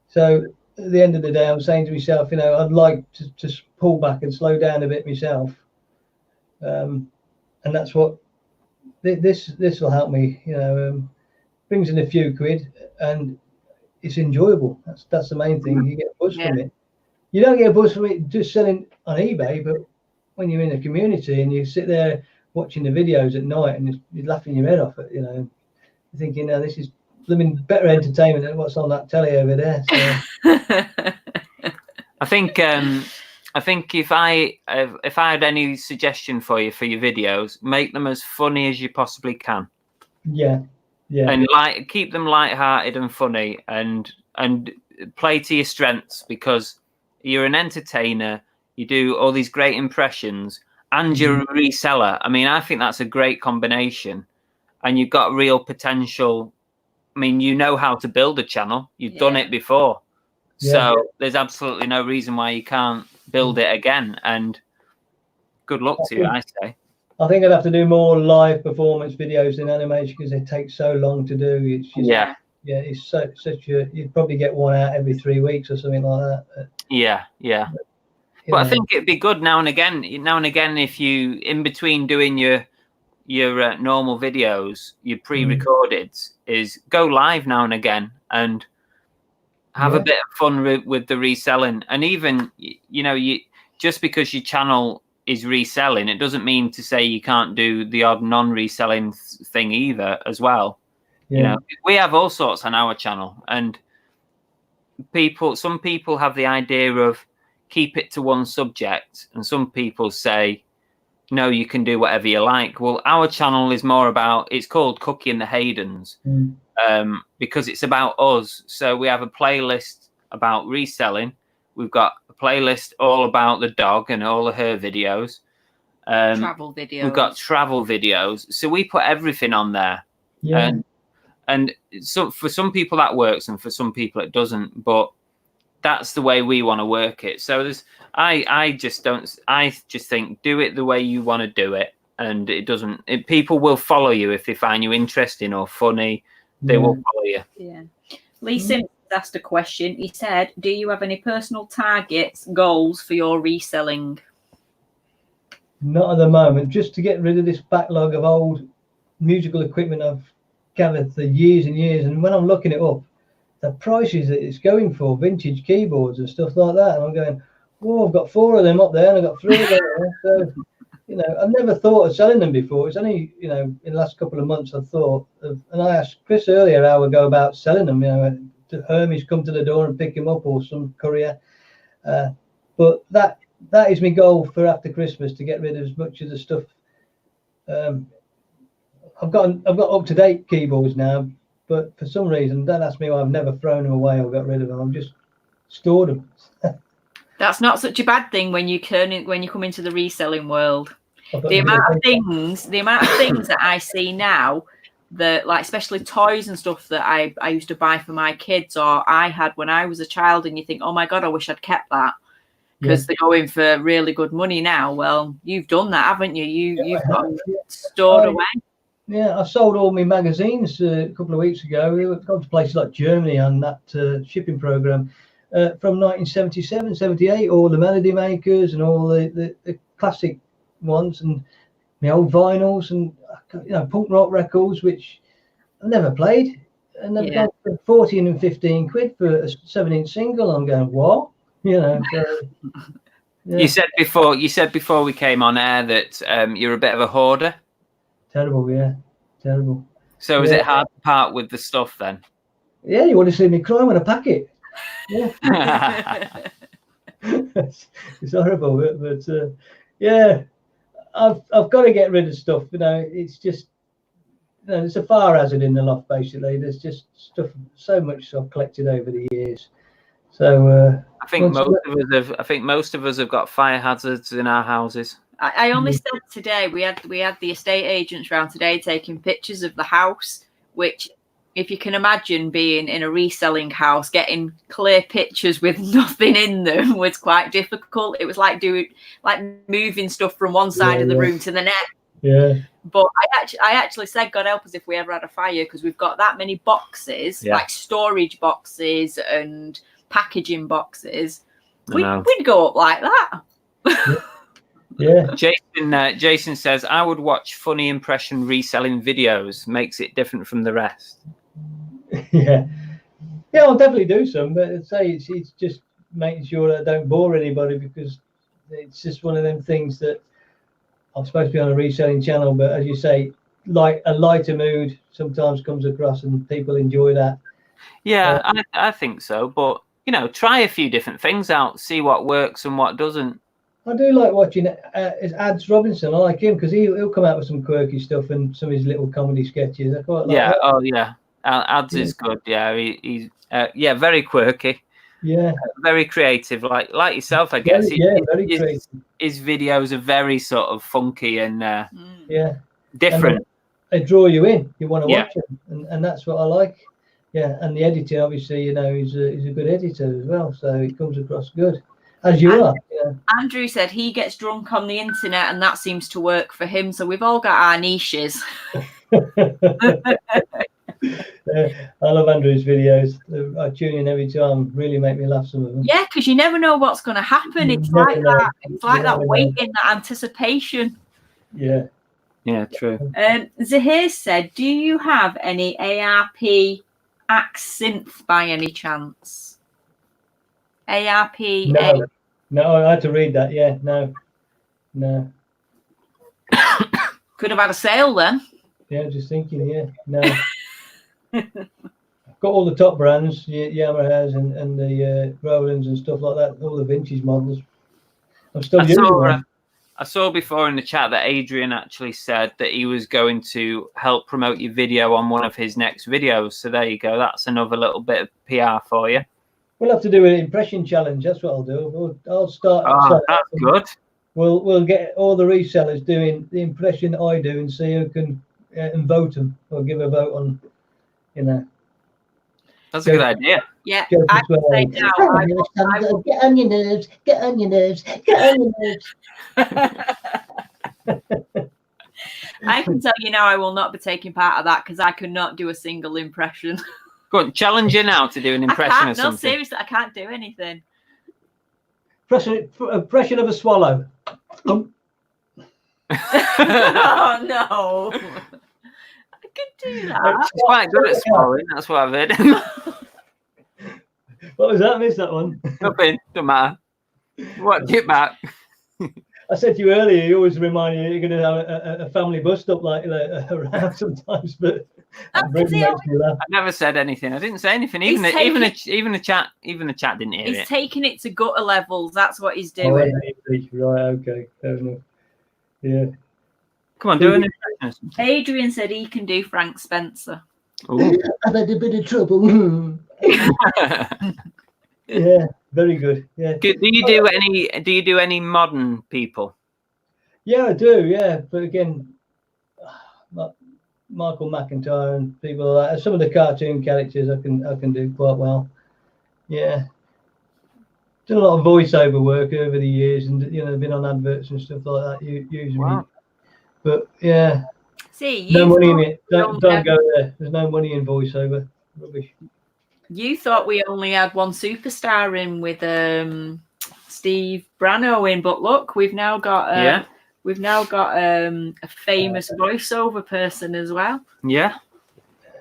So at the end of the day, I'm saying to myself, you know, I'd like to just pull back and slow down a bit myself. And that's what this will help me, you know. Brings in a few quid, and it's enjoyable. That's the main thing. You get a buzz from it. You don't get a buzz from it just selling on eBay, but when you're in a community and you sit there watching the videos at night and you're laughing your head off, you know, you're thinking, "No, this is blooming better entertainment than what's on that telly over there." So. I think if I had any suggestion for you for your videos, make them as funny as you possibly can. Yeah. And keep them light-hearted and funny, and play to your strengths, because you're an entertainer. You do all these great impressions, and you're a reseller. I mean, I think that's a great combination, and you've got real potential. I mean, you know how to build a channel. You've done it before. So there's absolutely no reason why you can't build it again. And good luck to you, I say. I think I'd have to do more live performance videos in animation because they take so long to do. It's just, it's such a, you'd probably get one out every 3 weeks or something like that. But I think it'd be good now and again. If you, in between doing your normal videos, your pre-recorded, is go live now and again and have a bit of fun with the reselling. And even, you know, just because your channel is reselling, it doesn't mean to say you can't do the odd non-reselling thing either as well. You know, we have all sorts on our channel, and some people have the idea of keep it to one subject, and some people say no, you can do whatever you like. Well, our channel is more about, it's called Cookie and the Haydens, because it's about us. So we have a playlist about reselling. We've got a playlist all about the dog and all of her videos. Travel videos. We've got travel videos. So we put everything on there. And so for some people that works, and for some people it doesn't. But that's the way we want to work it. So I just think do it the way you want to do it. And people will follow you if they find you interesting or funny. They will follow you. Yeah. Lee Simpson asked a question. He said, do you have any personal targets, goals for your reselling? Not at the moment, just to get rid of this backlog of old musical equipment I've gathered for years and years. And when I'm looking it up, the prices that it's going for, vintage keyboards and stuff like that, and I'm going, whoa, I've got 4 of them up there, and I've got 3 of them. So, you know, I've never thought of selling them before. It's only, you know, in the last couple of months I've thought of, and I asked Chris earlier how we go about selling them. You know, to Hermes come to the door and pick him up, or some courier. But that is my goal for after Christmas, to get rid of as much of the stuff. I've got up-to-date keyboards now, but for some reason, don't ask me why, I've never thrown them away or got rid of them. I've just stored them. That's not such a bad thing when you come into the reselling world. The amount of things that I see now, that, like, especially toys and stuff that I used to buy for my kids, or I had when I was a child, and you think, oh my God, I wish I'd kept that, because they're going for really good money now. Well, you've done that, haven't you? You've got them stored away. Yeah, I sold all my magazines a couple of weeks ago. We went to places like Germany on that shipping program from 1977, 78, all the Melody Makers and all the classic ones, and my old vinyls, and, you know, punk rock records, which I've never played. And they've gone for 14 and 15 quid for a 7-inch single. I'm going, what? You know. So, yeah. You said before we came on air that you're a bit of a hoarder. Terrible. So is it hard to part with the stuff then? Yeah, you want to see me cry when I pack it. Yeah. It's horrible, but yeah, I've got to get rid of stuff. You know, it's just, you know, it's a fire hazard in the loft. Basically, there's just stuff, so much I've collected over the years. So I think most of us have got fire hazards in our houses. I only said today, we had the estate agents round today taking pictures of the house, which, if you can imagine being in a reselling house, getting clear pictures with nothing in them was quite difficult. It was like moving stuff from one side of the room to the next. Yeah. But I actually said, God help us if we ever had a fire, because we've got that many boxes, like storage boxes and packaging boxes. We'd go up like that. Yeah. Jason says, I would watch funny impression reselling videos. Makes it different from the rest. Yeah, I'll definitely do some, but I'd say it's just making sure that I don't bore anybody, because it's just one of them things that I'm supposed to be on a reselling channel, but as you say, like a lighter mood sometimes comes across, and people enjoy that. Yeah, I think so. But, you know, try a few different things out, see what works and what doesn't. I do like watching Ads Robinson. I like him because he'll come out with some quirky stuff and some of his little comedy sketches. I quite like that. Oh yeah, Ads is good. Yeah, he's very quirky. Yeah, very creative. Like yourself, I guess. Very creative. His videos are very sort of funky and different. And they draw you in. You want to watch them, and that's what I like. Yeah, and the editing, obviously, you know, he's a good editor as well, so it comes across good. As you are. Yeah. Andrew said he gets drunk on the internet, and that seems to work for him. So we've all got our niches. I love Andrew's videos. I tune in every time. Really make me laugh, some of them. Yeah, because you never know what's going to happen. It's like that. It's like that waiting, that anticipation. Yeah. Yeah, true. Zahir said, do you have any ARP Axe synth by any chance? ARP. No, I had to read that. Yeah, no. Could have had a sale then. Yeah, just thinking. Yeah, no. I've got all the top brands, Yamahas and the Rolands and stuff like that. All the vintage models. I'm still using them. I saw before in the chat that Adrian actually said that he was going to help promote your video on one of his next videos. So there you go. That's another little bit of PR for you. We'll have to do an impression challenge. That's what I'll do. I'll start. That's good. We'll get all the resellers doing the impression I do, and see who can and vote them, or give a vote on. You know. That's a good idea. Yeah, I can say now. Get on your nerves. Get on your nerves. Get on your nerves. I can tell you now, I will not be taking part of that, because I could not do a single impression. Go on, challenge you now to do an impression of something. No, seriously, I can't do anything. Impression of a swallow. Oh no! do that. She's quite good at swallowing. That's what I've heard. What was that? I missed that one. Nothing. Don't matter. Watch it back. I said to you earlier, you always remind me you're going to have a family bust up like around sometimes, but that really makes me laugh. I never said anything. I didn't say anything. Even the chat didn't hear it. He's taking it to gutter levels. That's what he's doing. Right, okay, fair enough. Yeah. Come on, do an impression. Adrian said he can do Frank Spencer. I've had a bit of trouble. Yeah, very good. Yeah. Do you do any modern people? Yeah, I do. Yeah, but again, Michael McIntyre and people like that. Some of the cartoon characters I can do quite well. Yeah. Done a lot of voiceover work over the years, and been on adverts and stuff like that. Usually, but yeah. See, no money in it. Don't go there. There's no money in voiceover. Rubbish. You thought we only had one superstar in with Steve Brano in, but look, we've now got a famous voiceover person as well. Yeah,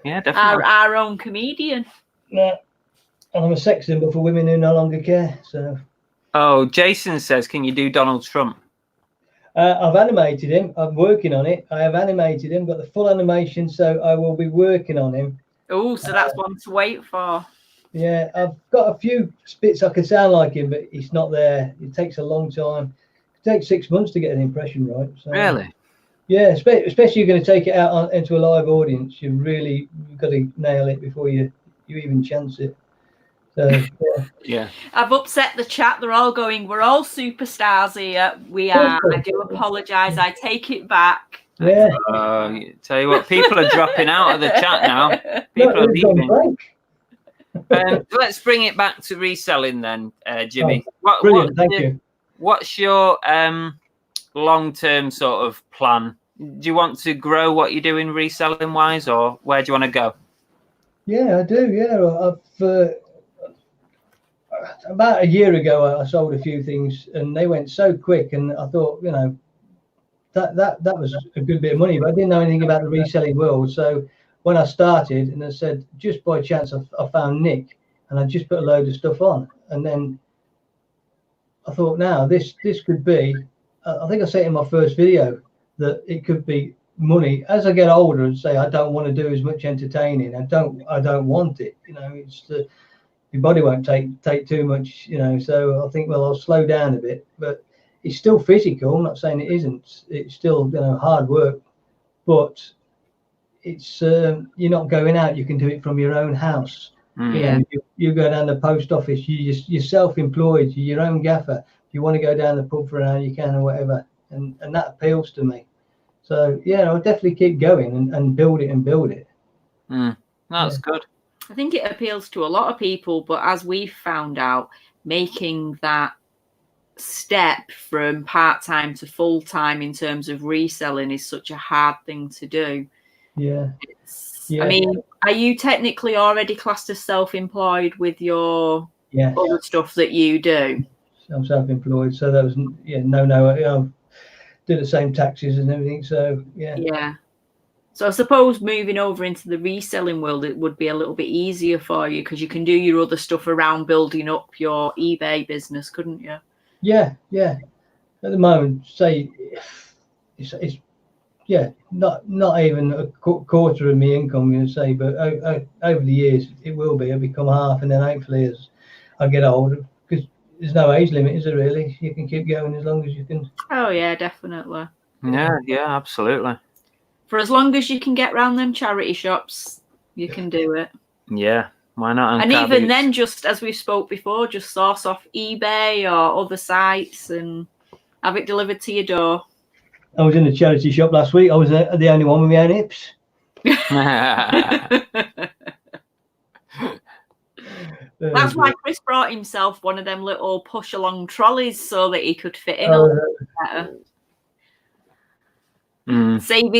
definitely. Our own comedian. Yeah, and I'm a sex symbol for women who no longer care. So. Oh, Jason says, can you do Donald Trump? I've animated him. I'm working on it. I have animated him, got the full animation, so I will be working on him. Oh, so that's one to wait for. Yeah, I've got a few bits I can sound like him, but he's not there. It takes a long time. It takes 6 months to get an impression right. So, really? Yeah, especially you're going to take it out into a live audience. You've got to nail it before you even chance it. So, yeah. I've upset the chat. They're all going, we're all superstars here. We are. I do apologise. I take it back. Yeah. Tell you what, people are dropping out of the chat now. People are leaving. Let's bring it back to reselling then, Jimmy. Brilliant, thank you. What's your long-term sort of plan? Do you want to grow what you're doing reselling wise, or where do you want to go? Yeah, I do. Yeah, I've about a year ago I sold a few things and they went so quick, and I thought, that was a good bit of money, but I didn't know anything about the reselling world. So when I started, and I said, just by chance, I found Nick, and I just put a load of stuff on, and then I thought, now this could be. I think I said in my first video that it could be money. As I get older and say I don't want to do as much entertaining, I don't want it. It's your body won't take too much. So I think, well, I'll slow down a bit, but it's still physical. I'm not saying it isn't. It's still hard work, but it's you're not going out. You can do it from your own house. You go down the post office. You're self-employed. You're your own gaffer. If you want to go down the pub for an hour, you can, or whatever. And that appeals to me. So yeah, I'll definitely keep going and build it. That's good. I think it appeals to a lot of people, but as we've found out, making that step from part-time to full-time in terms of reselling is such a hard thing to do. Yeah. I mean, are you technically already classed as self-employed with your other stuff that you do? I'm self-employed, so that was no. Do the same taxes and everything, so yeah. Yeah. So I suppose moving over into the reselling world, it would be a little bit easier for you because you can do your other stuff around building up your eBay business, couldn't you? Yeah. At the moment, say it's not even a quarter of my income, I'm going to say, but over the years it will be. It'll become half, and then hopefully as I get older, because there's no age limit, is there really? You can keep going as long as you can. Oh yeah, definitely. Yeah, absolutely. For as long as you can get around them charity shops, you can do it. Yeah, why not? And even then, just as we spoke before, just source off eBay or other sites and have it delivered to your door. I was in a charity shop last week. I was the only one with my own hips. That's why Chris brought himself one of them little push-along trolleys so that he could fit in a little bit better. Save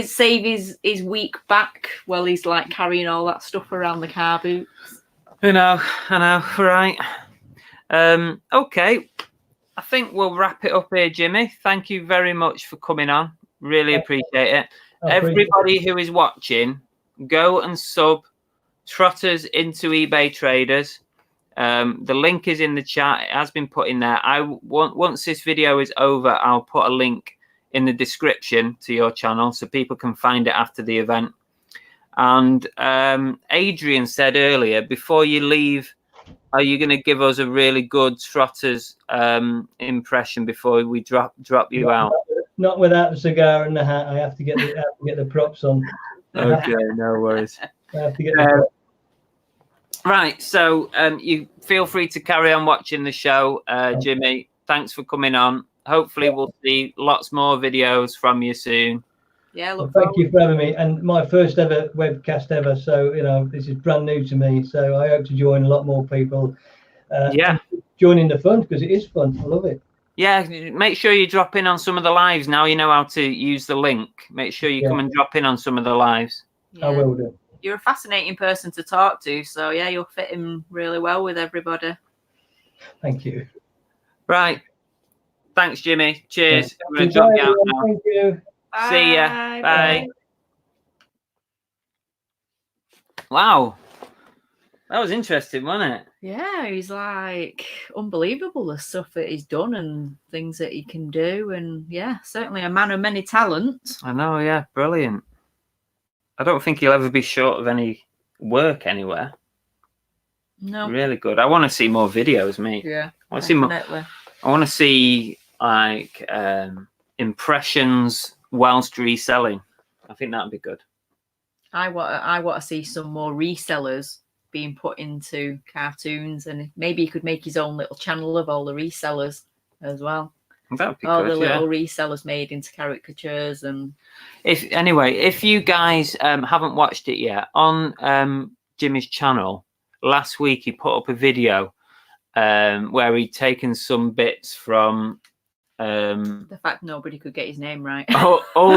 his weak back while he's like carrying all that stuff around the car boots. I know, right. Okay, I think we'll wrap it up here, Jimmy. Thank you very much for coming on. Really appreciate it. Everybody who is watching, go and sub Trotters IntoEbay Traders. The link is in the chat. It has been put in there. Once this video is over, I'll put a link in the description to your channel so people can find it after the event. And Adrian said earlier, before you leave, are you going to give us a really good Trotters impression before we drop you out? Not without the cigar and the hat. I have to get the props on. Okay, no worries. I have to get the props. Right, so you feel free to carry on watching the show, Jimmy. Thanks for coming on. Hopefully, we'll see lots more videos from you soon. Yeah, well, thank you for having me, and my first ever webcast ever. So this is brand new to me. So I hope to join a lot more people. Joining the fun, because it is fun. I love it. Yeah, make sure you drop in on some of the lives. Now you know how to use the link. Make sure you come and drop in on some of the lives. Yeah. I will do. You're a fascinating person to talk to, so yeah, you'll fit in really well with everybody. Thank you. Right. Thanks, Jimmy. Cheers. Yeah. I'm going to drop you out now. Thank you. Bye. See ya. Bye. Wow. That was interesting, wasn't it? Yeah, he's like unbelievable, the stuff that he's done and things that he can do. And yeah, certainly a man of many talents. I know, yeah. Brilliant. I don't think he'll ever be short of any work anywhere. No. Really good. I want to see more videos, mate. Yeah, I want to see more. I want to see like impressions whilst reselling. I think that'd be good. I want to see some more resellers being put into cartoons, and maybe he could make his own little channel of all the resellers as well. That'd be all good, the little resellers made into caricatures. And if you guys haven't watched it yet, on Jimmy's channel last week he put up a video where he'd taken some bits from the fact nobody could get his name right. all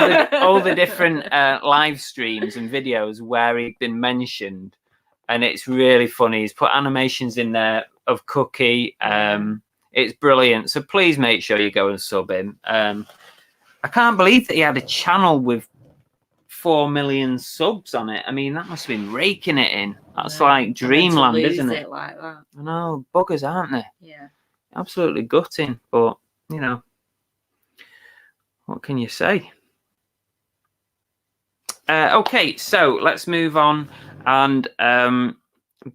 the different live streams and videos where he'd been mentioned, and it's really funny. He's put animations in there of Cookie. It's brilliant. So please make sure you go and sub him. I can't believe that he had a channel with 4 million subs on it. I mean, that must have been raking it in. That's like dreamland, isn't it? Like that. I know, buggers, aren't they? Yeah. Absolutely gutting, but you know, what can you say? Okay, so let's move on. And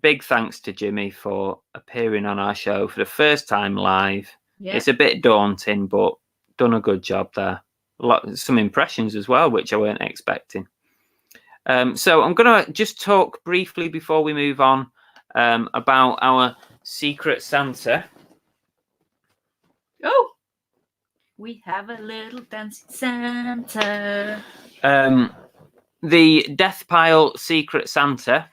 big thanks to Jimmy for appearing on our show for the first time live. Yeah. It's a bit daunting, but done a good job there. Some impressions as well, which I weren't expecting. So I'm going to just talk briefly before we move on about our Secret Santa. Oh, we have a little dancing Santa. The Death Pile Secret Santa.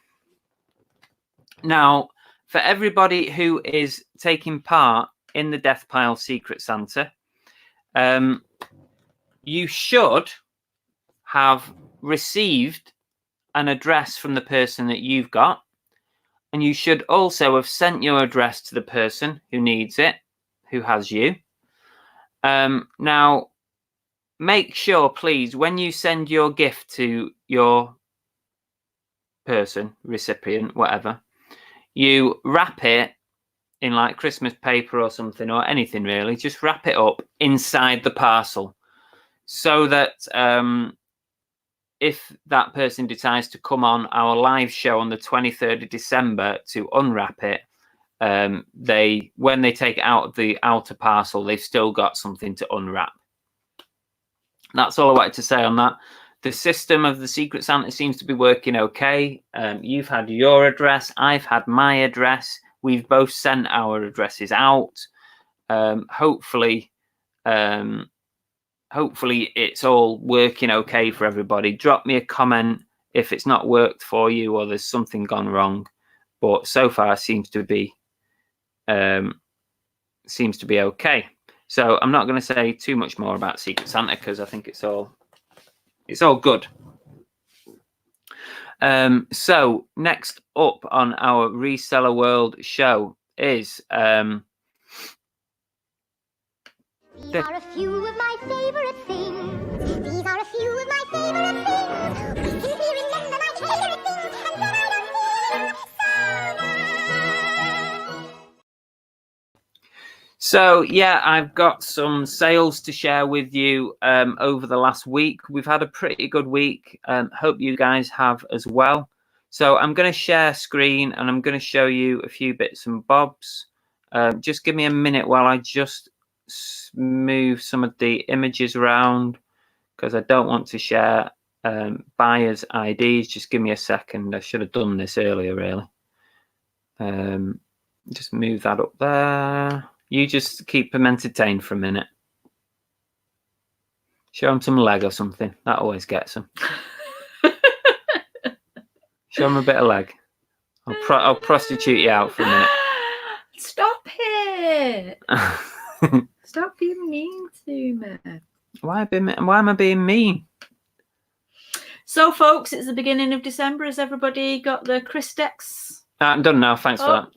Now, for everybody who is taking part in the Death Pile Secret Santa, you should have received an address from the person that you've got, and you should also have sent your address to the person who needs it, who has you. Now, make sure, please, when you send your gift to your person, recipient, whatever, you wrap it in like Christmas paper or something, or anything really. Just wrap it up inside the parcel so that if that person decides to come on our live show on the 23rd of December to unwrap it, when they take it out of the outer parcel, they've still got something to unwrap. That's all I wanted to say on that. The system of the Secret Santa seems to be working okay. You've had your address. I've had my address. We've both sent our addresses out. Hopefully it's all working okay for everybody. Drop me a comment if it's not worked for you or there's something gone wrong. But so far, it seems to be okay. So I'm not going to say too much more about Secret Santa because I think it's all good. So next up on our Reseller World show is These are a few of my favorite things. These are a few of my favorite things. We simply remember my favorite So yeah, I've got some sales to share with you over the last week. We've had a pretty good week. Hope you guys have as well. So I'm going to share screen and I'm going to show you a few bits and bobs. Just give me a minute while I just move some of the images around because I don't want to share buyers' IDs. Just give me a second. I should have done this earlier, really. Just move that up there. You just keep them entertained for a minute. Show them some leg or something. That always gets them. Show them a bit of leg. I'll prostitute you out for a minute. Stop it! Stop being mean to me. Why am I being mean? So, folks, it's the beginning of December. Has everybody got the Christex? I'm done now. Thanks for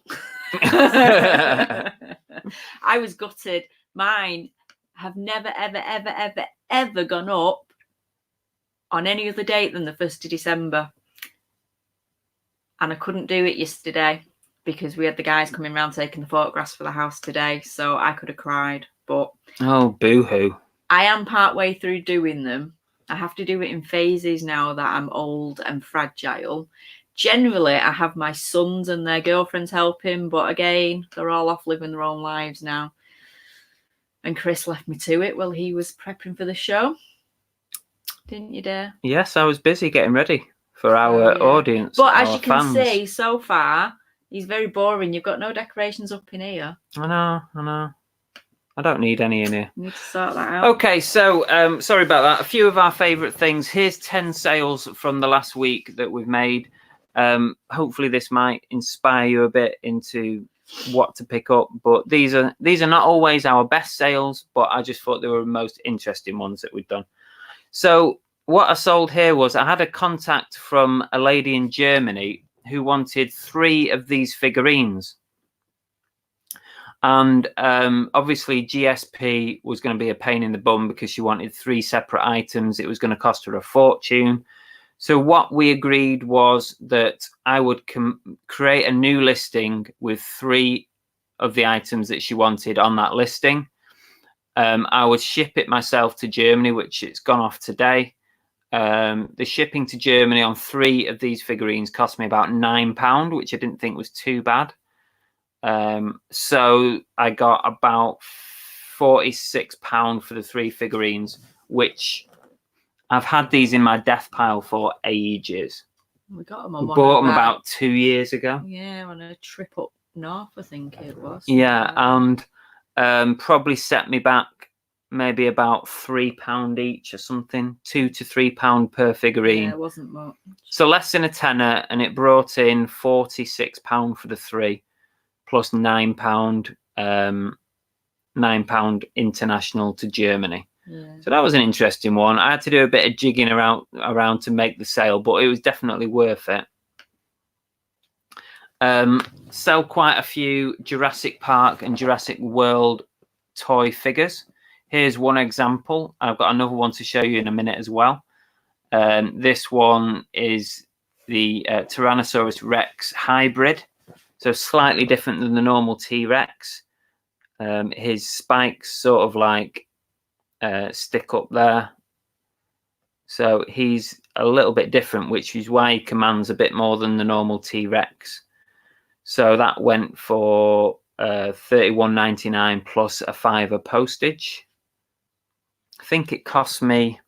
that. I was gutted. Mine have never, ever gone up on any other date than the 1st of December. And I couldn't do it yesterday because we had the guys coming around taking the photographs for the house today. So I could have cried. But oh, boo-hoo. I am partway through doing them. I have to do it in phases now that I'm old and fragile. Generally, I have my sons and their girlfriends helping, but again, they're all off living their own lives now. And Chris left me to it while he was prepping for the show. Didn't you, dear? Yes, I was busy getting ready for our audience. But as our you can fans. see, so far, he's very boring. You've got no decorations up in here. I know. I don't need any in here. You need to sort that out. Okay, so sorry about that. A few of our favourite things. Here's 10 sales from the last week that we've made. Hopefully this might inspire you a bit into what to pick up. But these are not always our best sales, but I just thought they were the most interesting ones that we've done. So what I sold here was I had a contact from a lady in Germany who wanted 3 of these figurines. And obviously GSP was going to be a pain in the bum because she wanted 3 separate items. It was going to cost her a fortune. So what we agreed was that I would create a new listing with 3 of the items that she wanted on that listing. I would ship it myself to Germany, which it's gone off today. The shipping to Germany on 3 of these figurines cost me about £9, which I didn't think was too bad. So I got about £46 for the 3 figurines, which I've had these in my death pile for ages. We got them on one. Bought them about 2 years ago. Yeah, on a trip up north, I think it was. Yeah, and probably set me back maybe about £3 each or something, £2 to £3 per figurine. Yeah, it wasn't much. So less than a tenner, and it brought in £46 for the 3, plus £9, £9 international to Germany. Yeah. So that was an interesting one. I had to do a bit of jigging around to make the sale, but it was definitely worth it. Sell quite a few Jurassic Park and Jurassic World toy figures. Here's one example. I've got another one to show you in a minute as well. This one is the Tyrannosaurus Rex hybrid. So slightly different than the normal T-Rex. His spikes sort of like stick up there. So he's a little bit different, which is why he commands a bit more than the normal T-Rex. So that went for $31.99 plus a £5 postage. I think it cost me,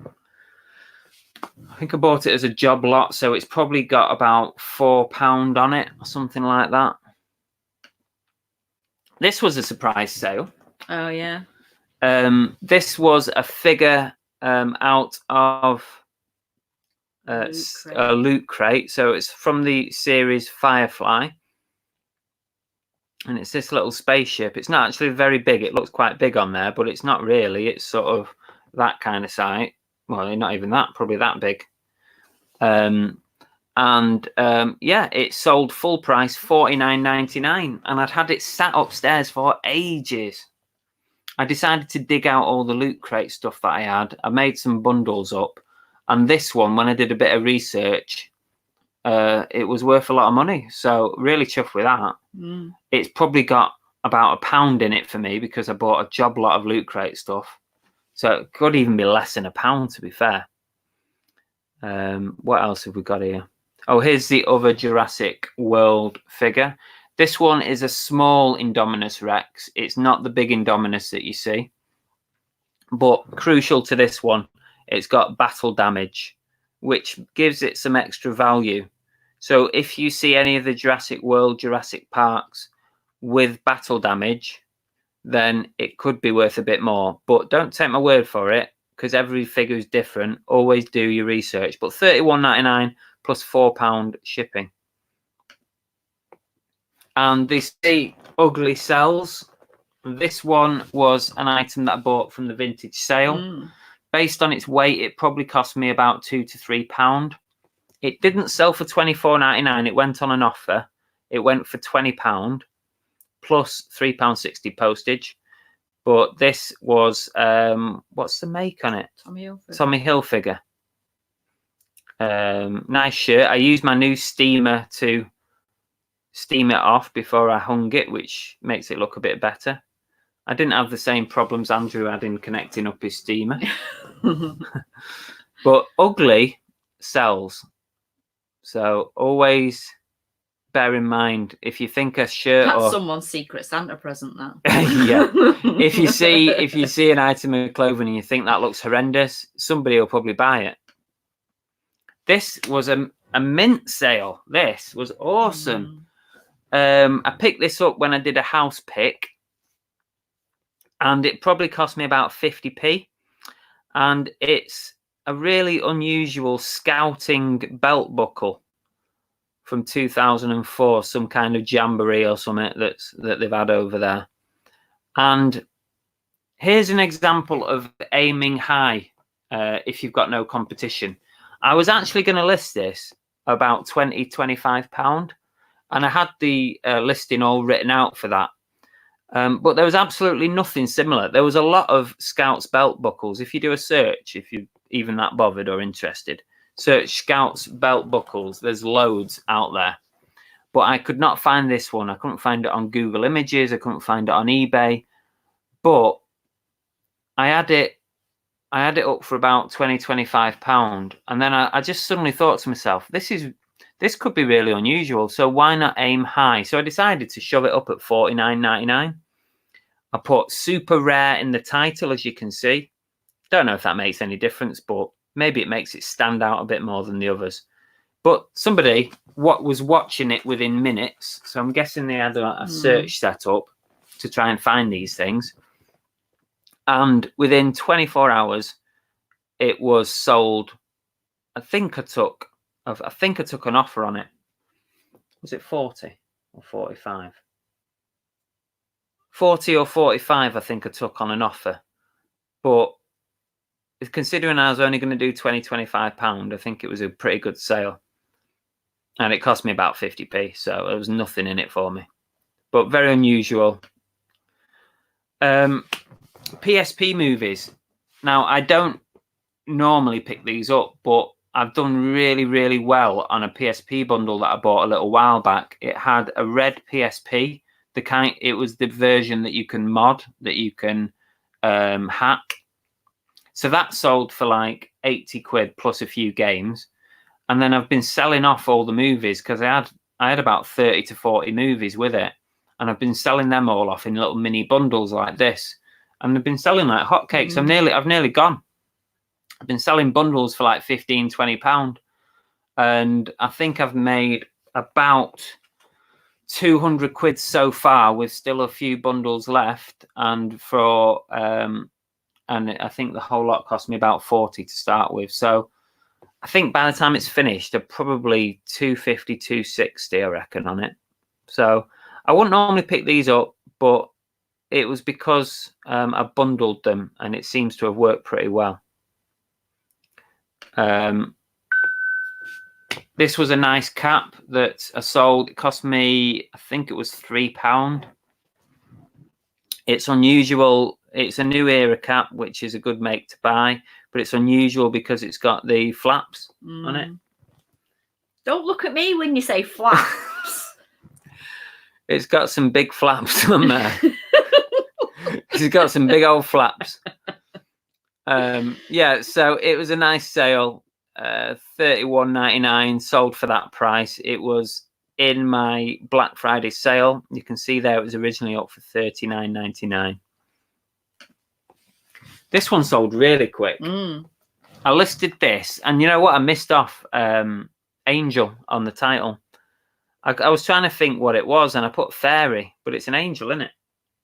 I think I bought it as a job lot, so it's probably got about £4 on it or something like that. This was a surprise sale. Oh, yeah. This was a figure out of a loot crate. So it's from the series Firefly. And it's this little spaceship. It's not actually very big. It looks quite big on there, but it's not really. It's sort of that kind of size. Well, not even that, probably that big. Yeah, it sold full price, $49.99. And I'd had it sat upstairs for ages. I decided to dig out all the loot crate stuff that I had. I made some bundles up. And this one, when I did a bit of research, it was worth a lot of money. So really chuffed with that. It's probably got about £1 in it for me because I bought a job lot of Loot Crate stuff. So it could even be less than £1, to be fair. What else have we got here? Oh, here's the other Jurassic World figure. This one is a small Indominus Rex. It's not the big Indominus that you see. But crucial to this one, it's got battle damage, which gives it some extra value. So if you see any of the Jurassic World, Jurassic Parks with battle damage, then it could be worth a bit more. But don't take my word for it, because every figure is different. Always do your research. But £31.99 plus £4 shipping. And these ugly sells. This one was an item that I bought from the vintage sale. Based on its weight, it probably cost me about £2 to £3. It didn't sell for £24.99. It went on an offer. It went for £20 plus £3.60 postage. But this was what's the make on it? Tommy Hilfiger. Nice shirt. I used my new steamer to steam it off before I hung it, which makes it look a bit better. I didn't have the same problems Andrew had in connecting up his steamer. But ugly sells. So always bear in mind, if you think a shirt That's or someone's secret Santa present now. yeah. If you see an item of clothing and you think that looks horrendous, somebody will probably buy it. This was a mint sale. This was awesome. I picked this up when I did a house pick, and it probably cost me about 50p. And it's a really unusual scouting belt buckle from 2004, some kind of jamboree or something that they've had over there. And here's an example of aiming high if you've got no competition. I was actually going to list this about £20–25, and I had the listing all written out for that. But there was absolutely nothing similar. There was a lot of Scouts belt buckles. If you do a search, if you're even that bothered or interested, search Scouts belt buckles. There's loads out there. But I could not find this one. I couldn't find it on Google Images. I couldn't find it on eBay. But I had it up for about £20–25. And then I just suddenly thought to myself, this could be really unusual. So why not aim high? So I decided to shove it up at £49.99. I put super rare in the title, as you can see. Don't know if that makes any difference, but maybe it makes it stand out a bit more than the others. But somebody was watching it within minutes, so I'm guessing they had a search set up to try and find these things. And within 24 hours, it was sold. I think I took an offer on it. Was it 40 or 45? 40 or 45, I think I took on an offer. But considering I was only going to do £20–25, I think it was a pretty good sale. And it cost me about 50p, so there was nothing in it for me. But very unusual. PSP movies. Now, I don't normally pick these up, but I've done really, really well on a PSP bundle that I bought a little while back. It had a red PSP. It was the version that you can mod, that you can hack. So that sold for like 80 quid plus a few games. And then I've been selling off all the movies because I had about 30 to 40 movies with it. And I've been selling them all off in little mini bundles like this. And they've been selling like hotcakes. I've nearly gone. I've been selling bundles for like £15–20. And I think I've made about 200 quid so far, with still a few bundles left. And and I think the whole lot cost me about 40 to start with. So I think by the time it's finished, they're probably 250, 260, I reckon, on it. So I wouldn't normally pick these up, but it was because I bundled them, and it seems to have worked pretty well. This was a nice cap that I sold. It cost me, I think it was £3. It's unusual. It's a new era cap, which is a good make to buy, but it's unusual because it's got the flaps on it. Don't look at me when you say flaps. It's got some big flaps on there. It's got some big old flaps. Yeah, so it was a nice sale. $31.99 sold for that price. It was in my Black Friday sale. You can see there it was originally up for $39.99. This one sold really quick. I listed this, and you know what? I missed off angel on the title. I was trying to think what it was, and I put fairy, but it's an angel, isn't it?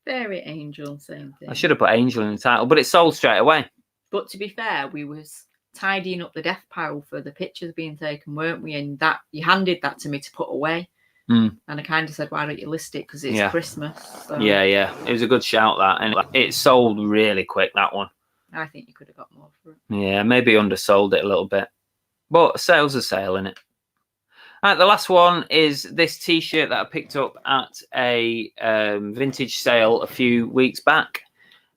Fairy angel, same thing. I should have put angel in the title, but it sold straight away. But to be fair, we was tidying up the death pile for the pictures being taken, weren't we? And that you handed that to me to put away. And I kind of said, why don't you list it? Because it's Christmas. So. Yeah. It was a good shout, that. And it sold really quick, that one. I think you could have got more for it. Yeah, maybe undersold it a little bit. But sales are sale, innit? All right, the last one is this T-shirt that I picked up at a vintage sale a few weeks back.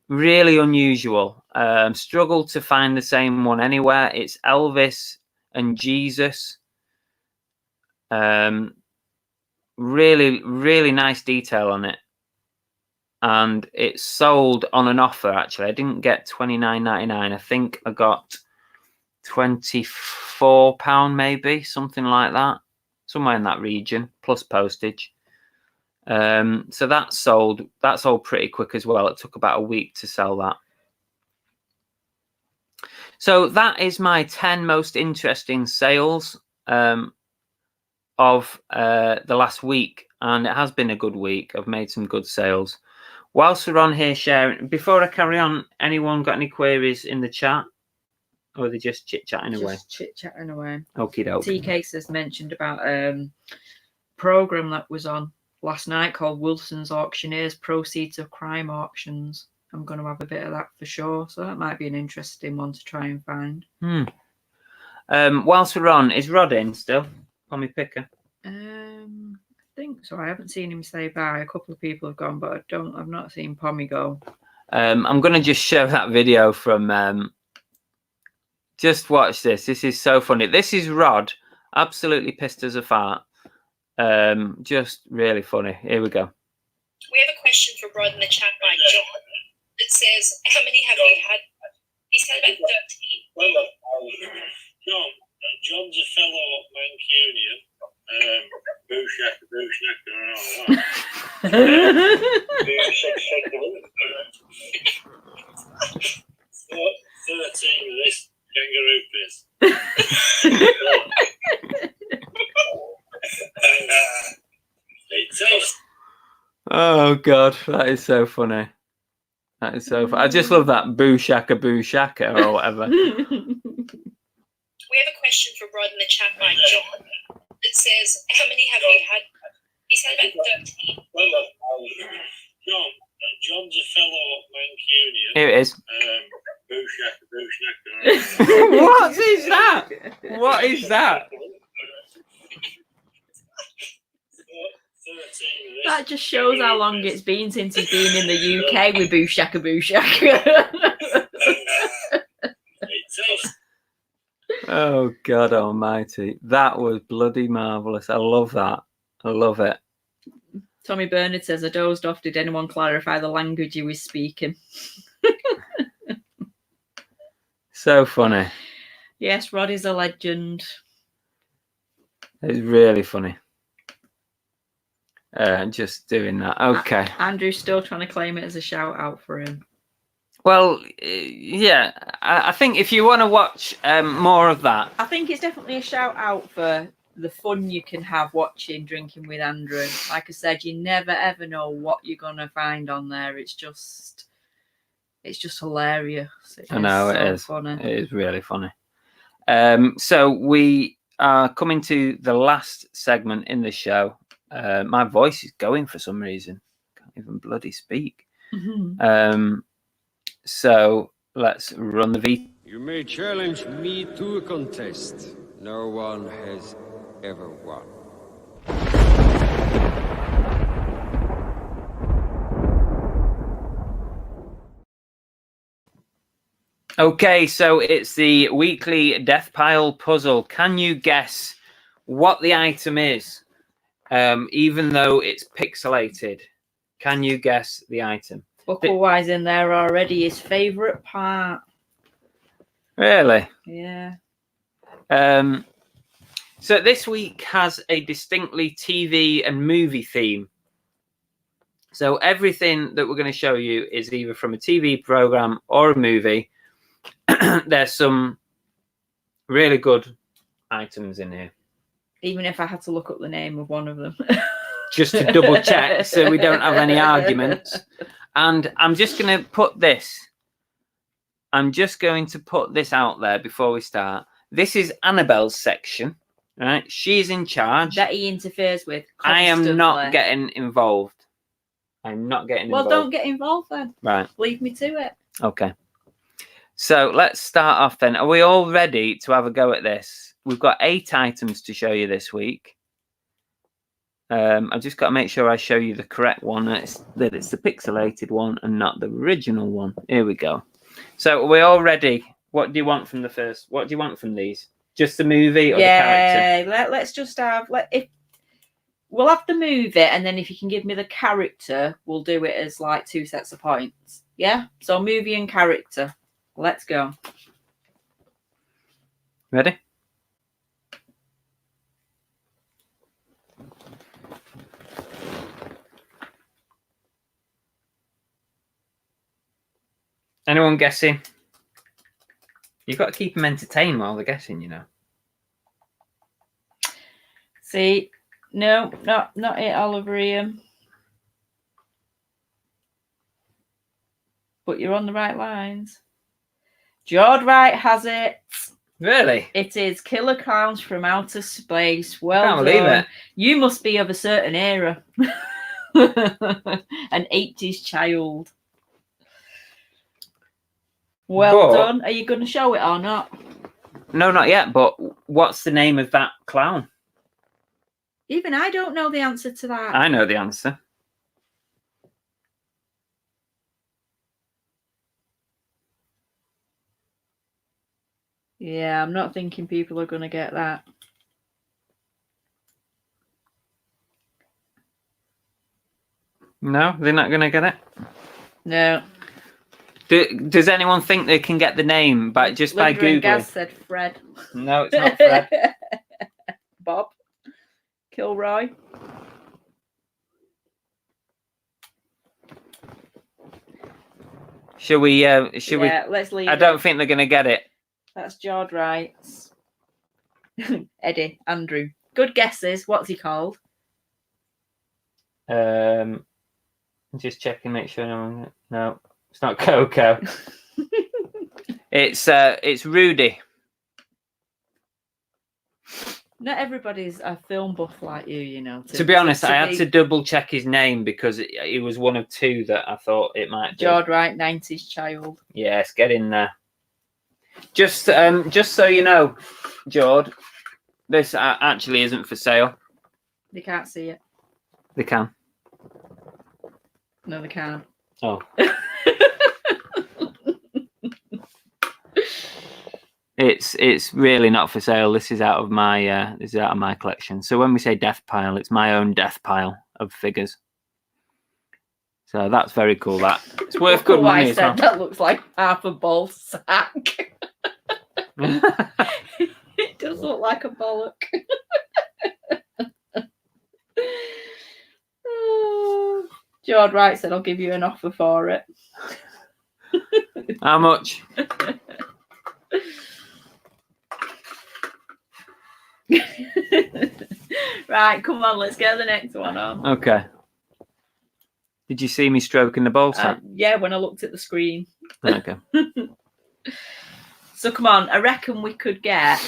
Really unusual. Struggled to find the same one anywhere. It's Elvis and Jesus. Really, really nice detail on it. And it sold on an offer, actually. I didn't get $29.99. I think I got £24 maybe, something like that. Somewhere in that region, plus postage. So that sold pretty quick as well. It took about a week to sell that. So that is my 10 most interesting sales of the last week. And it has been a good week. I've made some good sales. Whilst we're on here sharing, before I carry on, anyone got any queries in the chat? Or are they just chit-chatting away? Just chit-chatting away. Okie doke. TK has mentioned about a program that was on last night called Wilson's Auctioneers Proceeds of Crime Auctions. I'm going to have a bit of that for sure. So that might be an interesting one to try and find. Whilst we're on, is Rod in still? Pommy Picker? I think so. I haven't seen him say bye. A couple of people have gone, but I've not seen Pommy go. I'm going to just show that video from... just watch this. This is so funny. This is Rod, absolutely pissed as a fart. Just really funny. Here we go. We have a question for Rod in the chat by John that says, how many have you had? He said about 13. Well, John's a fellow Mancunian. Boo shacker and all that. 13 of this kangaroo piss. It tastes. Oh God, that is so funny. That is so funny. I just love that boo shaka or whatever. We have a question for Rod in the chat by John that says, how many have you had? He said about 13. Well, John's a fellow Mancunian. Here it is. Boo shacker. What is that? What is that? 13 of this. That just shows how long it's been since he's been in the UK with Boo Shaka. Oh God almighty. That was bloody marvellous. I love that. I love it. Tommy Bernard says, I dozed off. Did anyone clarify the language he was speaking? So funny. Yes, Rod is a legend. It's really funny. Just doing that. Okay. Andrew's still trying to claim it as a shout out for him. Well, yeah. I think if you want to watch more of that. I think it's definitely a shout out for the fun you can have watching Drinking with Andrew. Like I said, you never ever know what you're gonna find on there. It's just hilarious. I know, it is. Funny. It is really funny. So we are coming to the last segment in the show. My voice is going for some reason. Can't even bloody speak. So let's run the V. You may challenge me to a contest. No one has ever won. Okay, so it's the weekly death pile puzzle. Can you guess what the item is? even though it's pixelated. Can you guess the item? Buckle-wise in there already, his favourite part. Really? Yeah. So this week has a distinctly TV and movie theme. So everything that we're going to show you is either from a TV program or a movie. There's some really good items in here. Even if I had to look up the name of one of them. Just to double check so we don't have any arguments. And I'm just going to put this. I'm just going to put this out there before we start. This is Annabelle's section, right? She's in charge. That he interferes with I am constantly. not getting involved. I'm not getting involved. Well, don't get involved then. Right. Leave me to it. Okay. So let's start off then. Are we all ready to have a go at this? We've got 8 items to show you this week. I've just got to make sure I show you the correct one, that it's the pixelated one and not the original one. Here we go. So are we all ready? What do you want from the first? What do you want from these? Just the movie or the character? Yeah, let's just have... We'll have the movie, and then if you can give me the character, we'll do it as like 2 sets of points. Yeah? So movie and character. Let's go. Ready? Anyone guessing? You've got to keep them entertained while they're guessing, you know. See, no, not it, Oliver Ian. But you're on the right lines. Jord Wright has it. Really? It is Killer Clowns from Outer Space. Well Can't done. believe it. You must be of a certain era. An 80s child. Well done. Are you going to show it or not? No, not yet. But what's the name of that clown? Even I don't know the answer to that. I know the answer. Yeah, I'm not thinking people are going to get that. No, they're not going to get it? No. Does anyone think they can get the name by Googling? Gaz said Fred. No, it's not Fred. Bob. Kilroy. Should we? Let's leave. I don't think they're going to get it. That's Jord Wright's. Eddie, Andrew. Good guesses. What's he called? Just checking, make sure no, it's not Coco. It's Rudy. Not everybody's a film buff like you know. To be honest, I had to double check his name because he was one of 2 that I thought it might be. Jord Wright, 90s child. Yes, get in there. Just so you know, Jord, this actually isn't for sale. They can't see it. They can. No, they can't. Oh. It's really not for sale. This is out of my collection. So when we say death pile, it's my own death pile of figures. So that's very cool. That it's worth good money as well. That looks like half a ball sack. It does look like a bollock. Oh, Jord Wright said, "I'll give you an offer for it." How much? Right, come on, let's get the next one on. Okay. Did you see me stroking the ball sack? Yeah, when I looked at the screen. Okay. So come on, I reckon we could get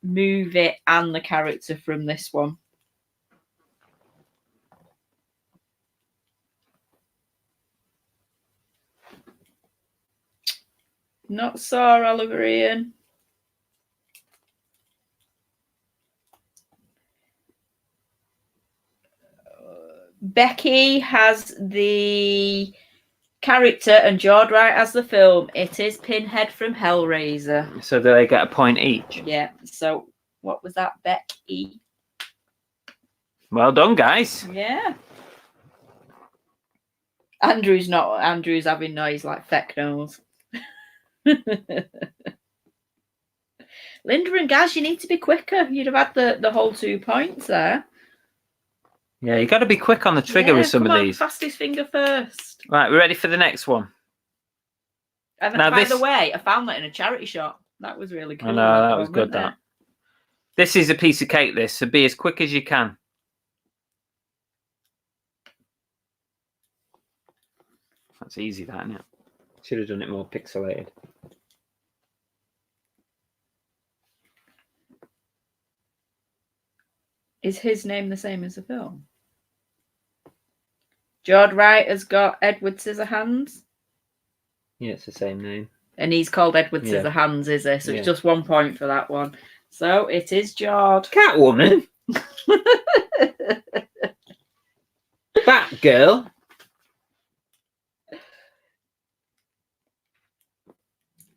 movie and the character from this one. Not Sarah Oliver Ian. Becky has the character and Jord Wright has the film. It is Pinhead from Hellraiser. So do they get a point each? Yeah. So what was that, Becky? Well done, guys. Yeah. Andrew's having noise like feck knows. Linda and Gaz, you need to be quicker. You'd have had the whole 2 points there. Yeah, you got to be quick on the trigger with some come of on, these. fastest finger first. Right, we're ready for the next one. And Now by the way, I found that in a charity shop. That was really cool. I know, that was one, good, wasn't that. This is a piece of cake, this, so be as quick as you can. That's easy, that, isn't it? Should have done it more pixelated. Is his name the same as the film? George Wright has got Edward Scissorhands. Yeah, it's the same name. And he's called Edward Yeah. Scissorhands, is he? So Yeah. it's just 1 point for that one. So it is George. Catwoman? Batgirl?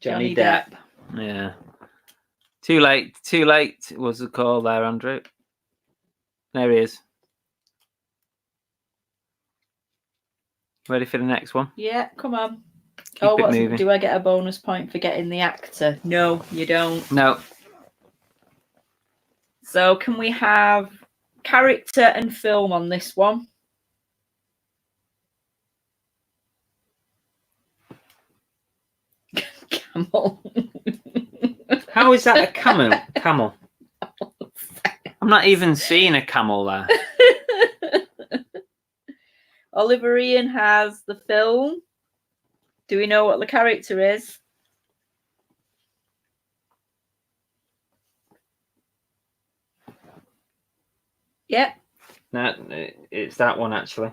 Johnny Depp. Yeah. Too late was the call there, Andrew. There he is. Ready for the next one? Yeah, come on. Keep it moving. Do I get a bonus point for getting the actor? No, you don't. No. So can we have character and film on this one? Camel. How is that a camel? Camel. I'm not even seeing a camel there. Oliver Ian has the film. Do we know what the character is? Yep. No, it's that one actually,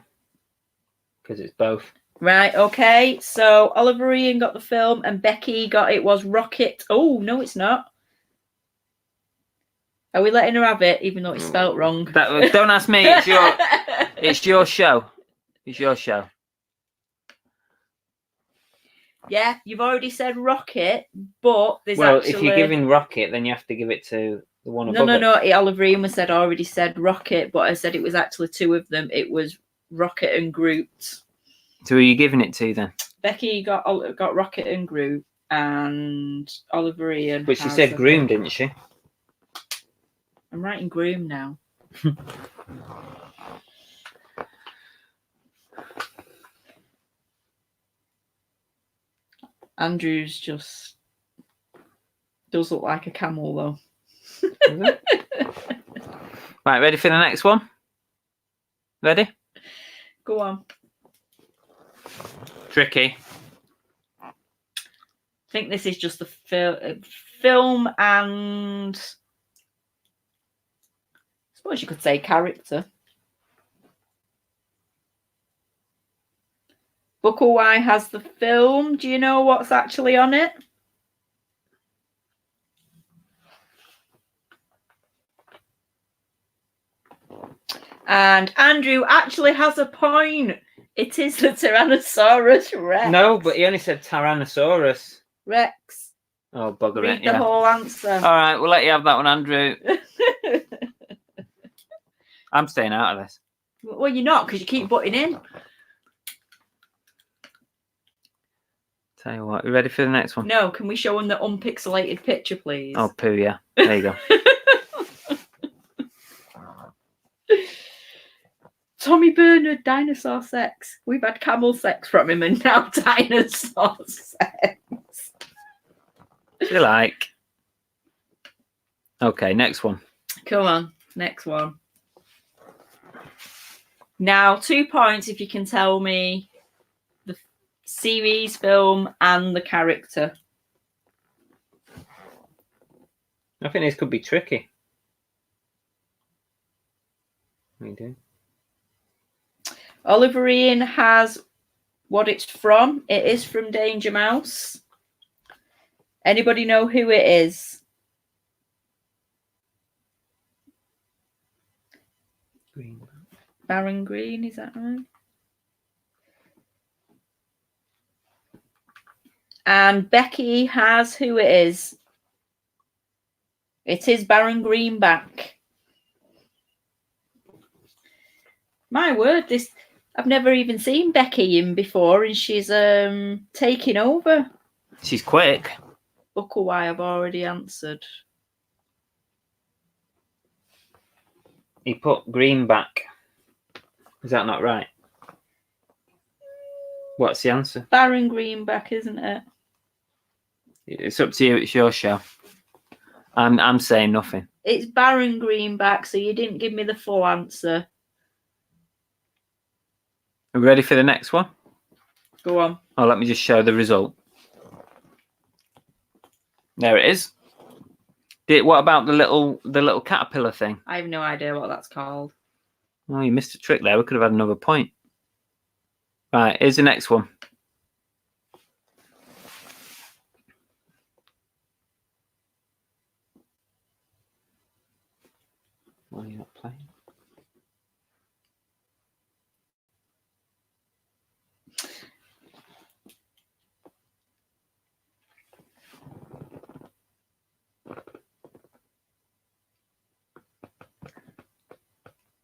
because it's both. Right, okay. So Oliver Ian got the film and Becky got it was Rocket. Oh, no, it's not. Are we letting her have it, even though it's spelt wrong? Don't ask me. It's your show. It's your show. Yeah, you've already said Rocket, but there's if you're giving Rocket, then you have to give it to the one above it. No. Oliver Ian already said Rocket, but I said it was actually two of them. It was Rocket and Groot. So who are you giving it to then? Becky got Rocket and Groot, and Oliver Ian. But she said Groom, didn't she? I'm writing Groom now. Andrew's just does look like a camel though. Right, ready for the next one? Ready? Go on. Tricky. I think this is just the film and I suppose you could say character. Buckle Y has the film. Do you know what's actually on it? And Andrew actually has a point. It is the Tyrannosaurus Rex. No, but he only said Tyrannosaurus. Rex. Oh, bugger Read it. the whole answer. All right, we'll let you have that one, Andrew. I'm staying out of this. Well, you're not, because you keep butting in. Tell you what, you ready for the next one? No, can we show them the unpixelated picture, please? Oh, poo, yeah. There you go. Tommy Bernard, dinosaur sex. We've had camel sex from him and now dinosaur sex. If you like. Okay, next one. Come on, next one. Now, 2 points if you can tell me the series, film, and the character. I think this could be tricky. What are you doing? Oliver Ian has what it's from. It is from Danger Mouse. Anybody know who it is? Green. Baron Green, is that right? And Becky has who it is. It is Baron Greenback. My word, I've never even seen Becky in before, and she's taking over. She's quick. Buckle why I've already answered. He put greenback. Is that not right? What's the answer? Baron Greenback, isn't it? It's up to you. It's your show. I'm saying nothing. It's Baron Greenback, so you didn't give me the full answer. Are we ready for the next one? Go on. Oh, let me just show the result. There it is. What about the little caterpillar thing? I have no idea what that's called. Oh, you missed a trick there. We could have had another point. Right, here's the next one. Why are you not playing?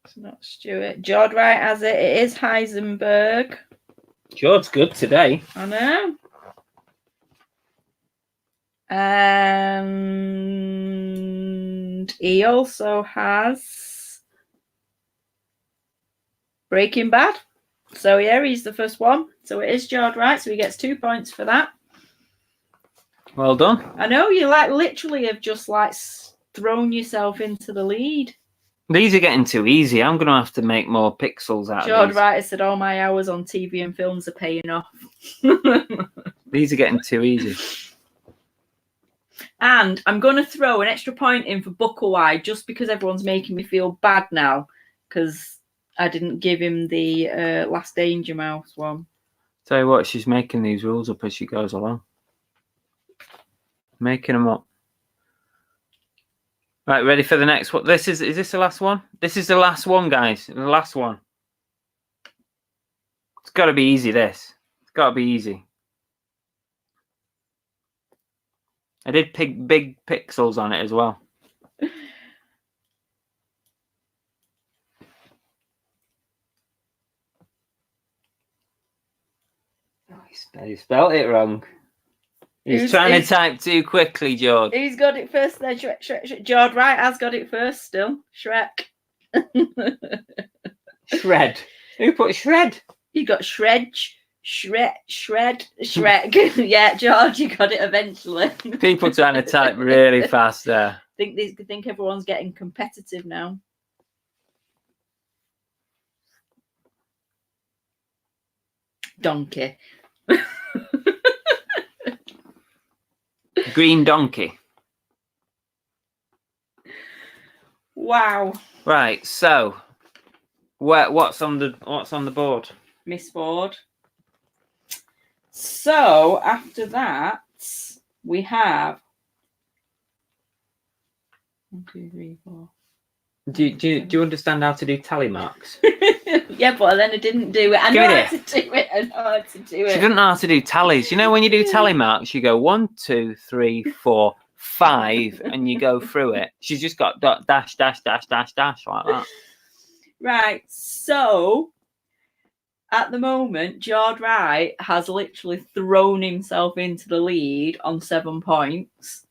It's not Stuart. Jord right has it. It is Heisenberg. George's good today. I know. And he also has Breaking Bad. So yeah, he's the first one. So it is Jord right. So he gets 2 points for that. Well done. I know you literally have just thrown yourself into the lead. These are getting too easy. I'm going to have to make more pixels out Jord of these. Wright said all my hours on TV and films are paying off. These are getting too easy. And I'm going to throw an extra point in for Bucklewide just because everyone's making me feel bad now because I didn't give him the Last Danger Mouse one. Tell you what, she's making these rules up as she goes along. Making them up. Right, ready for the next one? Is this the last one? This is the last one, guys. The last one. It's got to be easy, this. It's got to be easy. I did pick big pixels on it as well. Oh, you spelled it wrong. He's trying to type too quickly, George. Who's got it first then? Shrek. Jord Wright has got it first still. Shrek. Shred. Who put shred? You got Shred. Shrek. Yeah, George, you got it eventually. People trying to type really fast there. Think everyone's getting competitive now. Donkey. Green donkey. Wow. Right, so what's on the board? Miss Ford. So after that, we have 1, 2, 3, 4. Do you understand how to do tally marks? Yeah, but then I didn't do it. I know how to do it. She doesn't know how to do tallies. You know, when you do tally marks, you go 1, 2, 3, 4, 5, and you go through it. She's just got dash, dash, dash, dash, dash like that. Right. So at the moment, Jord Wright has literally thrown himself into the lead on 7 points,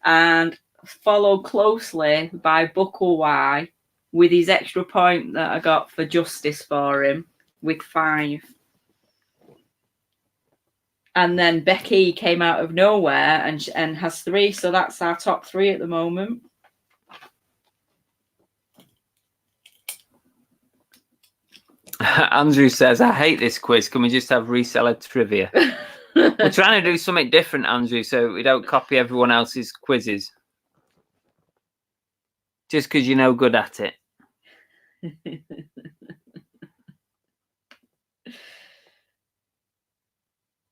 and followed closely by Buckle Y with his extra point that I got for justice for him with 5. And then Becky came out of nowhere and has 3, so that's our top 3 at the moment. Andrew says, I hate this quiz. Can we just have reseller trivia? We're trying to do something different, Andrew, so we don't copy everyone else's quizzes. Just because you're no good at it.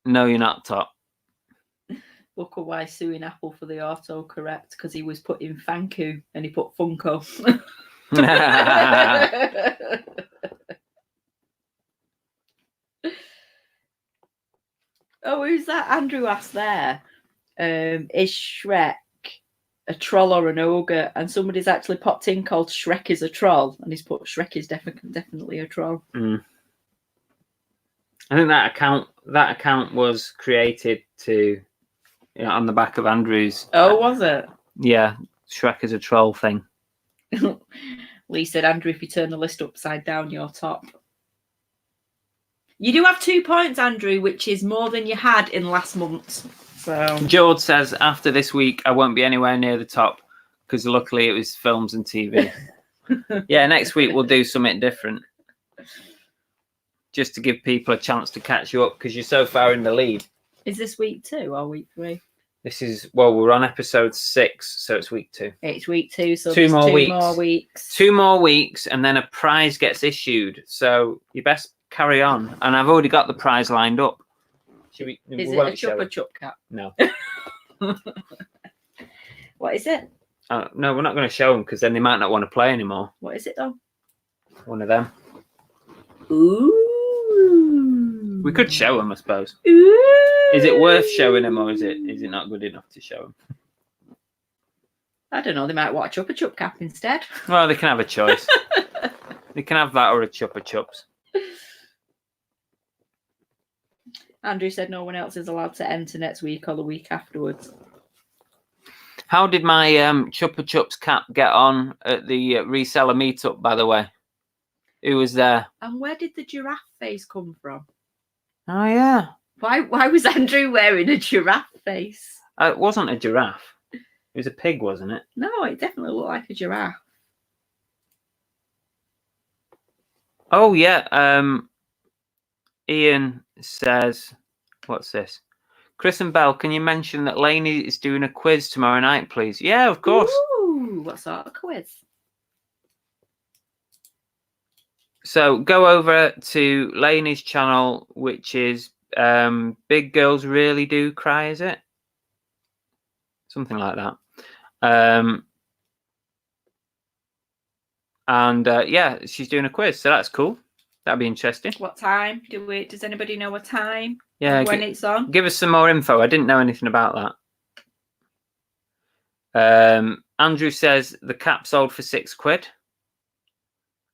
No, you're not, top. Look at why suing Apple for the autocorrect because he was putting Fanku and he put Funko. Oh, who's that? Andrew asked there. Is Shrek a troll or an ogre, and somebody's actually popped in called Shrek is a troll, and he's put Shrek is definitely a troll. I think that account was created to on the back of Andrew's. Oh, was it? Yeah, Shrek is a troll thing. Lee said, Andrew, if you turn the list upside down, you're top. You do have 2 points, Andrew, which is more than you had in last month. So George says, after this week, I won't be anywhere near the top because luckily it was films and TV. Yeah, next week we'll do something different. Just to give people a chance to catch you up because you're so far in the lead. Is this week 2 or week 3? This is, well, we're on episode 6, so it's week 2. It's week 2, so Two there's more 2 weeks. more weeks. 2 more weeks, and then a prize gets issued. So you best carry on. And I've already got the prize lined up. Is it a Chuppa Chup cap? No. What is it? No, we're not going to show them because then they might not want to play anymore. What is it, though? One of them. Ooh. We could show them, I suppose. Ooh. Is it worth showing them, or is it not good enough to show them? I don't know. They might want a Chuppa Chup cap instead. Well, they can have a choice. They can have that or a Chuppa Chups. Andrew said no one else is allowed to enter next week or the week afterwards. How did my Chuppa Chups cap get on at the reseller meetup, by the way? Who was there? And where did the giraffe face come from? Oh, yeah. Why was Andrew wearing a giraffe face? It wasn't a giraffe. It was a pig, wasn't it? No, it definitely looked like a giraffe. Oh, yeah. Ian says, what's this? Chris and Belle, can you mention that Lainey is doing a quiz tomorrow night, please? Yeah, of course. Ooh, what sort of quiz? So go over to Lainey's channel, which is Big Girls Really Do Cry, is it? Something like that. Yeah, she's doing a quiz, so that's cool. That'd be interesting. What time? Does anybody know what time? Yeah, when it's on? Give us some more info. I didn't know anything about that. Andrew says the cap sold for £6.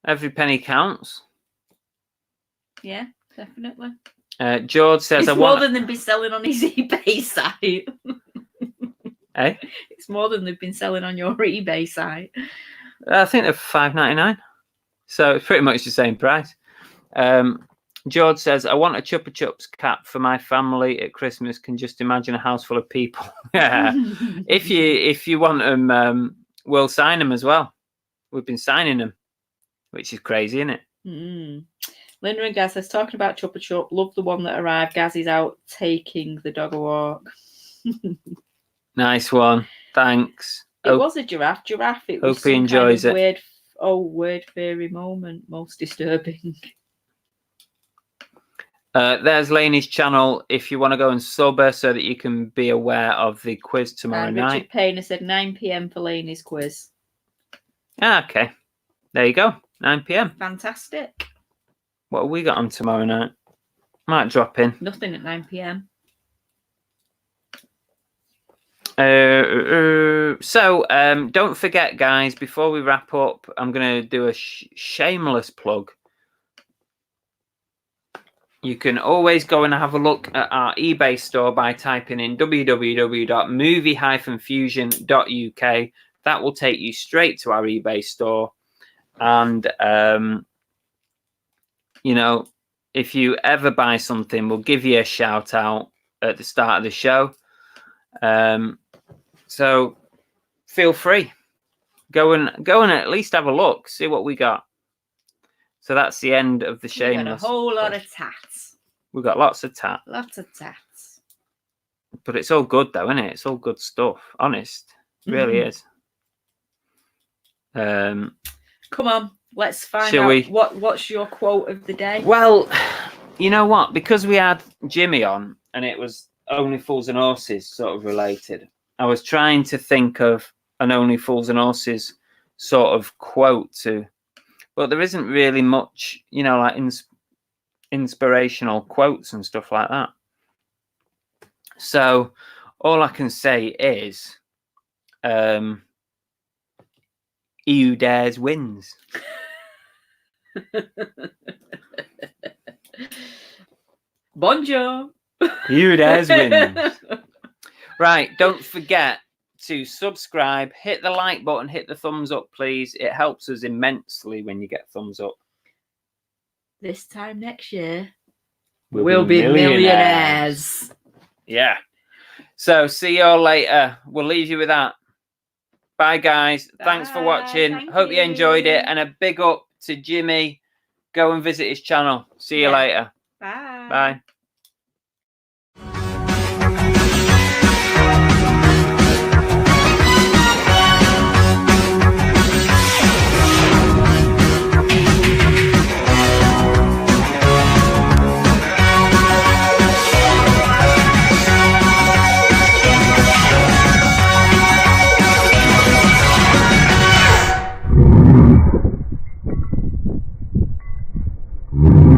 Every penny counts. Yeah, definitely. George says, it's more than they've been selling on his eBay site. Eh? It's more than they've been selling on your eBay site. I think they're $5.99. So it's pretty much the same price. George says, I want a Chuppa Chups cap for my family at Christmas. Can just imagine a house full of people. Yeah. If you want them, we'll sign them as well. We've been signing them, which is crazy, isn't it? Linda and Gaz says, talking about Chuppa Chup, love the one that arrived. Gaz is out taking the dog a walk. Nice one. Thanks. It was a giraffe. It was hope he enjoys it. Weird fairy moment. Most disturbing. There's Lainey's channel if you want to go and sub her so that you can be aware of the quiz tomorrow night. Richard Payne said 9 p.m. for Lainey's quiz. Okay. There you go. 9 p.m. Fantastic. What have we got on tomorrow night? Might drop in. Nothing at 9 p.m. So don't forget, guys, before we wrap up, I'm going to do a shameless plug. You can always go and have a look at our eBay store by typing in www.movie-fusion.uk. That will take you straight to our eBay store. And, you know, if you ever buy something, we'll give you a shout out at the start of the show. So feel free. Go and at least have a look, see what we got. So that's the end of the shameless. A whole lot of tats. We've got lots of tat. Lots of tats. But it's all good though, isn't it? It's all good stuff. Honest. It really is. Come on, let's find out what's your quote of the day. Well, you know what? Because we had Jimmy on and it was Only Fools and Horses sort of related, I was trying to think of an Only Fools and Horses sort of quote to, but there isn't really much, you know, like inspirational quotes and stuff like that. So all I can say is He who dares wins. Bonjour. He who dares wins. Right, don't forget to subscribe, hit the like button, hit the thumbs up, please. It helps us immensely when you get thumbs up. This time next year, We'll be millionaires. Yeah. So see you all later. We'll leave you with that. Bye, guys. Thanks for Bye. watching. Thank Hope you enjoyed it. you. And a big up to Jimmy. Go and visit his channel. See you Yeah. later. Bye. Bye.